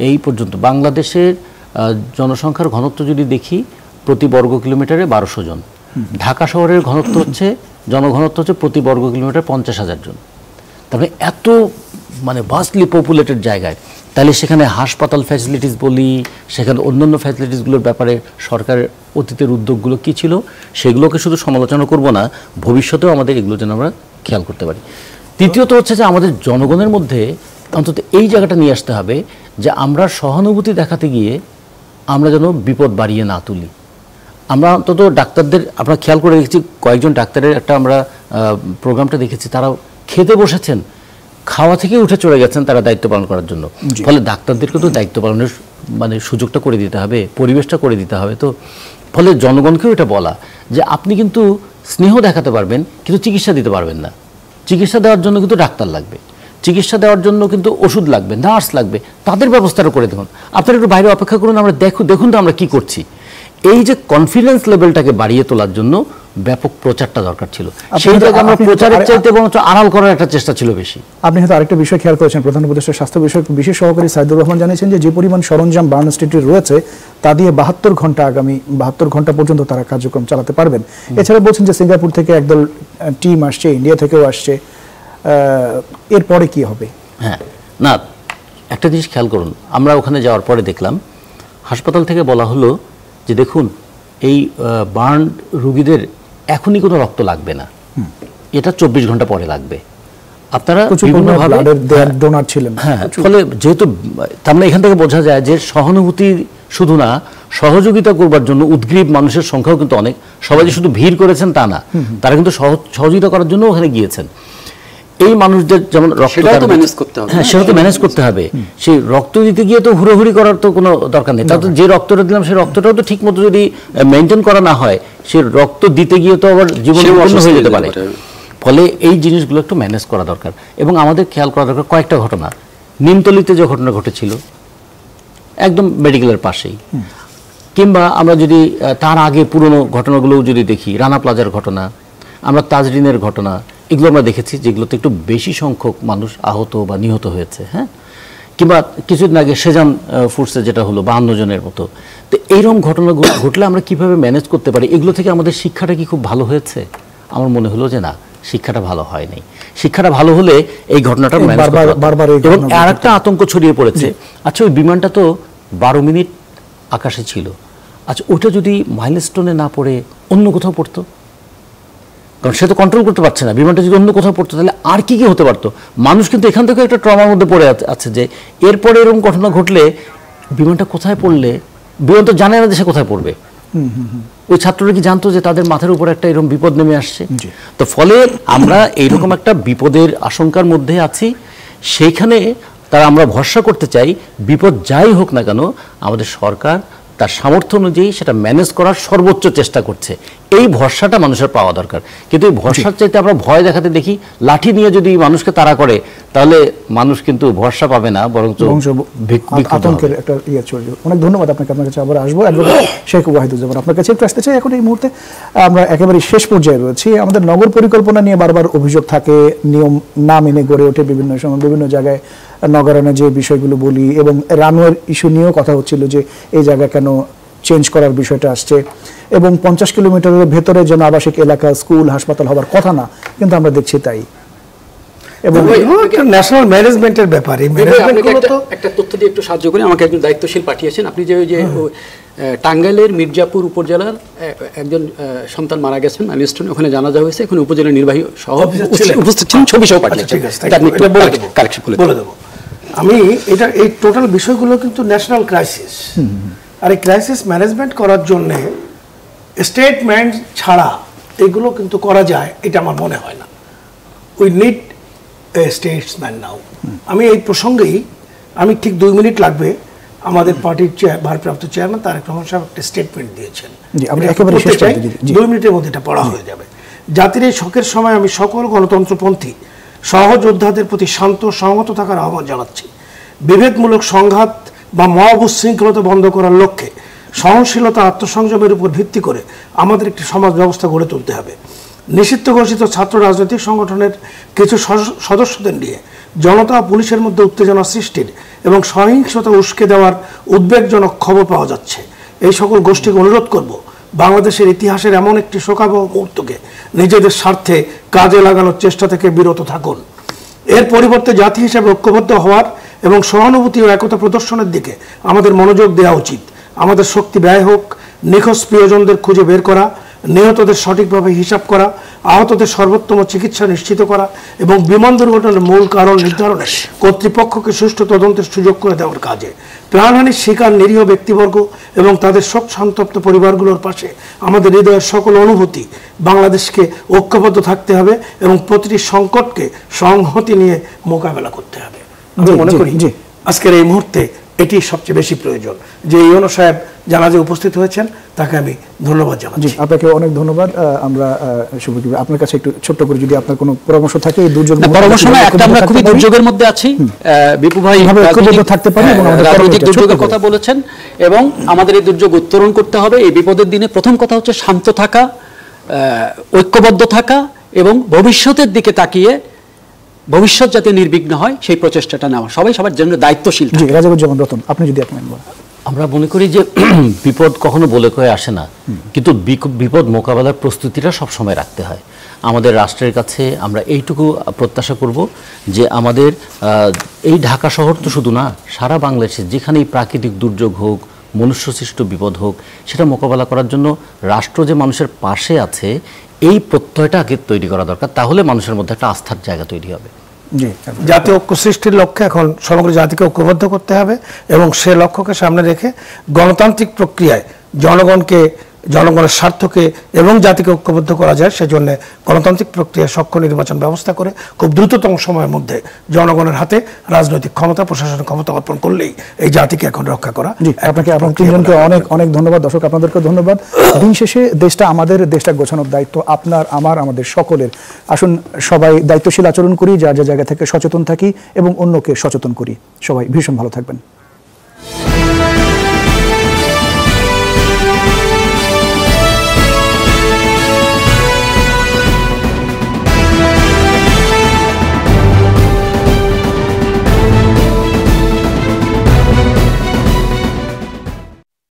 এই পর্যন্ত বাংলাদেশের জনসংখ্যার ঘনত্ব যদি দেখি, প্রতি বর্গ কিলোমিটারে 1200 জন। ঢাকা শহরের ঘনত্ব হচ্ছে, জনঘনত্ব হচ্ছে প্রতি বর্গ কিলোমিটার 50,000 জন। তবে এত ভাস্টলি পপুলেটেড জায়গায়, তাহলে সেখানে হাসপাতাল ফ্যাসিলিটিস বলি, সেখানে অন্যান্য ফ্যাসিলিটিসগুলোর ব্যাপারে সরকারের অতীতের উদ্যোগগুলো কী ছিল, সেগুলোকে শুধু সমালোচনা করব না, ভবিষ্যতেও আমাদের এগুলো যেন আমরা খেয়াল করতে পারি। তৃতীয়ত হচ্ছে যে আমাদের জনগণের মধ্যে অন্তত এই জায়গাটা নিয়ে আসতে হবে যে আমরা সহানুভূতি দেখাতে গিয়ে আমরা যেন বিপদ বাড়িয়ে না তুলি। আমরা অন্তত ডাক্তারদের, আমরা খেয়াল করে দেখেছি কয়েকজন ডাক্তারের একটা আমরা প্রোগ্রামটা দেখেছি, তারা খেতে বসেছেন, খাওয়া থেকে উঠে চলে গেছেন তারা দায়িত্ব পালন করার জন্য। ফলে ডাক্তারদেরকে তো দায়িত্ব পালনের সুযোগটা করে দিতে হবে, পরিবেশটা করে দিতে হবে। তো ফলে জনগণকেও এটা বলা যে আপনি কিন্তু স্নেহ দেখাতে পারবেন কিন্তু চিকিৎসা দিতে পারবেন না। চিকিৎসা দেওয়ার জন্য কিন্তু ডাক্তার লাগবে, চিকিৎসা দেওয়ার জন্য কিন্তু ওষুধ লাগবে, নার্স লাগবে, তাদের ব্যবস্থাটা করে দেখুন। আপনারা একটু বাইরে অপেক্ষা করুন, আমরা দেখুন তো আমরা কি করছি। এই যে কনফিডেন্স লেভেলটাকে বাড়িয়ে তোলার জন্য ব্যাপক প্রচারটা দরকার ছিল, সেইটাকে আমরা প্রচারের চাইতে বরঞ্চ আড়াল করার একটা চেষ্টা ছিল বেশি। আপনি হয়তো আরেকটা বিষয় খেয়াল করেছেন, প্রধান উপদেষ্টা স্বাস্থ্য বিষয়ক বিশেষ সহকারী সাইদুর রহমান জানিয়েছেন যে পরিমাণ সরঞ্জাম বার্ন স্টেটে রয়েছে তা দিয়ে 72 ঘন্টা পর্যন্ত তারা কার্যক্রম চালাতে পারবেন। এছাড়া বলছেন যে সিঙ্গাপুর থেকে একদল টিম আসছে, ইন্ডিয়া থেকেও আসছে, এরপরে কি হবে? হ্যাঁ, না একটা জিনিস খেয়াল করুন, আমরা ওখানে যাওয়ার পরে দেখলাম হাসপাতাল থেকে বলা হলো যে দেখুন এই বার্ন রোগীদের এখনই কোনো রক্ত লাগবে না, এটা 24 ঘন্টা পরে লাগবে। আপনারা বিভিন্নভাবে ডোনার ছিলেন। হ্যাঁ, ফলে যেহেতু তার মানে এখান থেকে বোঝা যায় যে সহানুভূতি শুধু না, সহযোগিতা করবার জন্য উদ্গ্রীব মানুষের সংখ্যাও কিন্তু অনেক। সবাই যে শুধু ভিড় করেছেন তা না, তারা কিন্তু সহযোগিতা করার জন্য ওখানে গিয়েছেন। এই মানুষদের যেমন রক্ত ম্যানেজ করতে হবে, হ্যাঁ সেটা তো ম্যানেজ করতে হবে। সেই রক্ত দিতে গিয়ে তো হুড়োহুড়ি করার তো কোনো দরকার নেই। তাহলে যে রক্তটা দিলাম সেই রক্তটাও তো ঠিক মতো যদি মেনটেন করা না হয়, সে রক্ত দিতে গিয়ে তো আবার জীবন বিপন্ন হয়ে যেতে পারে। ফলে এই জিনিসগুলো একটু ম্যানেজ করা দরকার। এবং আমাদের খেয়াল করা দরকার কয়েকটা ঘটনা। নিমতলিতে যে ঘটনা ঘটেছিল একদম মেডিকেলের পাশেই, কিংবা আমরা যদি তার আগে পুরনো ঘটনাগুলো যদি দেখি, রানা প্লাজার ঘটনা, আমরা তাজরিনের ঘটনা, এগুলো আমরা দেখেছি যেগুলোতে একটু বেশি সংখ্যক মানুষ আহত বা নিহত হয়েছে। হ্যাঁ, কিংবা কিছুদিন আগে সেজান ফুডসে যেটা হলো 52 জনের মতো। তো এইরকম ঘটনাগুলো ঘটলে আমরা কিভাবে ম্যানেজ করতে পারি, এগুলো থেকে আমাদের শিক্ষাটা কি খুব ভালো হয়েছে? আমার মনে হলো যে না, শিক্ষাটা ভালো হয়নি। শিক্ষাটা ভালো হলে এই ঘটনাটা এবং আর একটা আতঙ্ক ছড়িয়ে পড়েছে। আচ্ছা, ওই বিমানটা তো 12 মিনিট আকাশে ছিল, আচ্ছা ওটা যদি মাইলস্টোনে না পড়ে অন্য কোথাও পড়তো, কারণ সে তো কন্ট্রোল করতে পারছে না, বিমানটা যদি অন্য কোথাও পড়তো তাহলে আর কি হতে পারতো? মানুষ কিন্তু এখান থেকে একটা ট্রমার মধ্যে পড়ে আছে যে এরপরে এরকম ঘটনা ঘটলে বিমানটা কোথায় পড়লে, বিমান তো জানে না যে সে কোথায় পড়বে। ওই ছাত্ররা কি জানতো যে তাদের মাথার উপর একটা এরকম বিপদ নেমে আসছে? তো ফলে আমরা এইরকম একটা বিপদের আশঙ্কার মধ্যে আছি, সেইখানে তারা আমরা ভরসা করতে চাই বিপদ যাই হোক না কেন আমাদের সরকার তার সামর্থ্য অনুযায়ী সেটা ম্যানেজ করার সর্বোচ্চ চেষ্টা করছে। এই ভরসাটা মানুষের পাওয়া দরকার। কিন্তু এই ভরসার চাইতে আমরা ভয় দেখাতে দেখি, লাঠি নিয়ে যদি মানুষকে তাড়া করে তাহলে মানুষ কিন্তু ভরসা পাবে না, বরং আতঙ্কের একটা ইয়ে চলবে। অনেক ধন্যবাদ আপনাকে। আপনার কাছে আবার আসবো। অ্যাডভোকেট শেখ ওয়াহিদুজ্জামান, আপনার কাছে একটু আসতে চাই। এখন এই মুহূর্তে আমরা একেবারে শেষ পর্যায়ে রয়েছি। আমাদের নগর পরিকল্পনা নিয়ে বারবার অভিযোগ থাকে, নিয়ম না মেনে গড়ে ওঠে বিভিন্ন সময় বিভিন্ন জায়গায় নগরায়ণে যে বিষয়গুলো বলি, এবং রানওয়ের ইস্যু নিয়েও কথা হচ্ছিল যে এই জায়গা কেন চেঞ্জ করার বিষয়টা আসছে, এবং 50 কিলোমিটারের ভেতরে যেন আবাসিক এলাকা, স্কুল, হাসপাতাল হবার কথা না, কিন্তু আমরা দেখছি তাই। এবং ন্যাশনাল ম্যানেজমেন্টের ব্যাপারে একটা তথ্য দিয়ে একটু সাহায্য করি। আমাকে একজন দায়িত্বশীল পাঠিয়েছেন। আপনি যে টাঙ্গাইলের মির্জাপুর উপজেলার একজন সন্তান মারা গেছেন মাইলস্টোনে, ওখানে জানাজা হয়েছে, এখন উপজেলা নির্বাহী সহ উপস্থিত ছিলেন, ছবি সহ পাঠিয়েছেন। বলে দেবো আমি এটা, এই টোটাল বিষয়গুলো কিন্তু ন্যাশনাল ক্রাইসিস, আর এই ক্রাইসিস ম্যানেজমেন্ট করার জন্য স্টেটমেন্ট ছাড়া এগুলো কিন্তু করা যায় এটা আমার মনে হয় না। উই নিড এ স্টেটসম্যান নাও। আমি এই প্রসঙ্গেই আমি ঠিক 2 মিনিট লাগবে, আমাদের পার্টির ভারপ্রাপ্ত চেয়ারম্যান তারেক রহমান সাহেব একটা স্টেটমেন্ট দিয়েছেন, 2 মিনিটের মধ্যে এটা পড়া হয়ে যাবে। জাতির এই শোকের সময় আমি সকল গণতন্ত্রপন্থী সহযোদ্ধাদের প্রতি শান্ত সংহত থাকার আহ্বান জানাচ্ছি। বিভেদমূলক সংঘাত বা মব উচ্ছৃঙ্খলতা বন্ধ করার লক্ষ্যে সহনশীলতা, আত্মসংযমের উপর ভিত্তি করে আমাদের একটি সমাজ ব্যবস্থা গড়ে তুলতে হবে। নিষিদ্ধ ঘোষিত ছাত্র রাজনৈতিক সংগঠনের কিছু সদস্যদের নিয়ে জনতা ও পুলিশের মধ্যে উত্তেজনা সৃষ্টির এবং সহিংসতা উস্কে দেওয়ার উদ্বেগজনক খবর পাওয়া যাচ্ছে। এই সকল গোষ্ঠীকে অনুরোধ করব, বাংলাদেশের ইতিহাসের এমন একটি শোকাবহ মুহূর্তকে নিজেদের স্বার্থে কাজে লাগানোর চেষ্টা থেকে বিরত থাকুন। এর পরিবর্তে জাতি হিসেবে ঐক্যবদ্ধ হওয়ার এবং সহানুভূতি ও একতা প্রদর্শনের দিকে আমাদের মনোযোগ দেওয়া উচিত। আমাদের শক্তি ব্যয় হোক নিখোঁজ প্রিয়জনদের খুঁজে বের করা, নিহতদের সঠিকভাবে হিসাব করা, আহতদের সর্বোত্তম চিকিৎসা নিশ্চিত করা এবং বিমান দুর্ঘটনার মূল কারণ নির্ধারণে কর্তৃপক্ষকে সুষ্ঠু তদন্তের সুযোগ করে দেওয়ার কাজে প্রাণহানির শিকার নিরীহ ব্যক্তিবর্গ এবং তাদের শোক সন্তপ্ত পরিবারগুলোর পাশে আমাদের হৃদয়ের সকল অনুভূতি। বাংলাদেশকে ঐক্যবদ্ধ থাকতে হবে এবং প্রতিটি সংকটকে সংহতি নিয়ে মোকাবেলা করতে হবে। আমি মনে করি আজকের এই মুহূর্তে এটি সবচেয়ে বেশি প্রয়োজন। যে ইউনো সাহেব জানাজে উপস্থিত হয়েছেন তাকে আমি ধন্যবাদ জানাচ্ছি। আপনাকে অনেক ধন্যবাদ। আমরা শুভদীপ, আপনার কাছে একটু ছোট্ট করে যদি আপনার কোনো পরামর্শ থাকে এই দুর্যোগ পরামর্শ না, একটা আমরা খুবই দুর্যোগের মধ্যে আছি, বিপু ভাই ঐক্যবদ্ধ থাকতে পারি এবং রাজনৈতিক দুর্যোগের কথা বলেছেন, এবং আমাদের এই দুর্যোগ উত্তরণ করতে হবে। এই বিপদের দিনে প্রথম কথা হচ্ছে শান্ত থাকা, ঐক্যবদ্ধ থাকা এবং ভবিষ্যতের দিকে তাকিয়ে ভবিষ্যৎ যাতে নির্বিঘ্ন হয় সেই প্রচেষ্টাটা নেওয়া, সবাই সবার জন্য দায়িত্বশীল। রাজাবুজ্জামান রতন, আপনি যদি আপনার আমরা মনে করি যে বিপদ কখনো বলে কয়ে আসে না, কিন্তু বিপদ মোকাবেলার প্রস্তুতিটা সবসময় রাখতে হয়। আমাদের রাষ্ট্রের কাছে আমরা এইটুকু প্রত্যাশা করব যে আমাদের এই ঢাকা শহর তো শুধু না, সারা বাংলাদেশে যেখানেই প্রাকৃতিক দুর্যোগ হোক, মনুষ্যসৃষ্ট বিপদ হোক, সেটা মোকাবেলা করার জন্য রাষ্ট্র যে মানুষের পাশে আছে এই প্রত্যয়টা আগে তৈরি করা দরকার। তাহলে মানুষের মধ্যে একটা আস্থার জায়গা তৈরি হবে। জাতীয় ঐক্য সৃষ্টির লক্ষ্যে এখন সমগ্র জাতিকে ঐক্যবদ্ধ করতে হবে এবং সে লক্ষ্যকে সামনে রেখে গণতান্ত্রিক প্রক্রিয়ায় জনগণের স্বার্থকে এবং জাতিকে ঐক্যবদ্ধ করা যায় সেজন্য গণতান্ত্রিক প্রক্রিয়ায় সক্ষ নির্বাচন ব্যবস্থা করে খুব দ্রুততম সময়ের মধ্যে জনগণের হাতে রাজনৈতিক ক্ষমতা, প্রশাসনিক ক্ষমতা অর্পণ করলেই এই জাতিকে এখন রক্ষা করা। আপনাকে আপনার তিনজনকে অনেক অনেক ধন্যবাদ। দর্শক আপনাদেরকে ধন্যবাদ। দিন শেষে দেশটা আমাদের, দেশটা গোছানোর দায়িত্ব আপনার, আমার, আমাদের সকলের। আসুন সবাই দায়িত্বশীল আচরণ করি, যার যা জায়গা থেকে সচেতন থাকি এবং অন্যকে সচেতন করি। সবাই ভীষণ ভালো থাকবেন।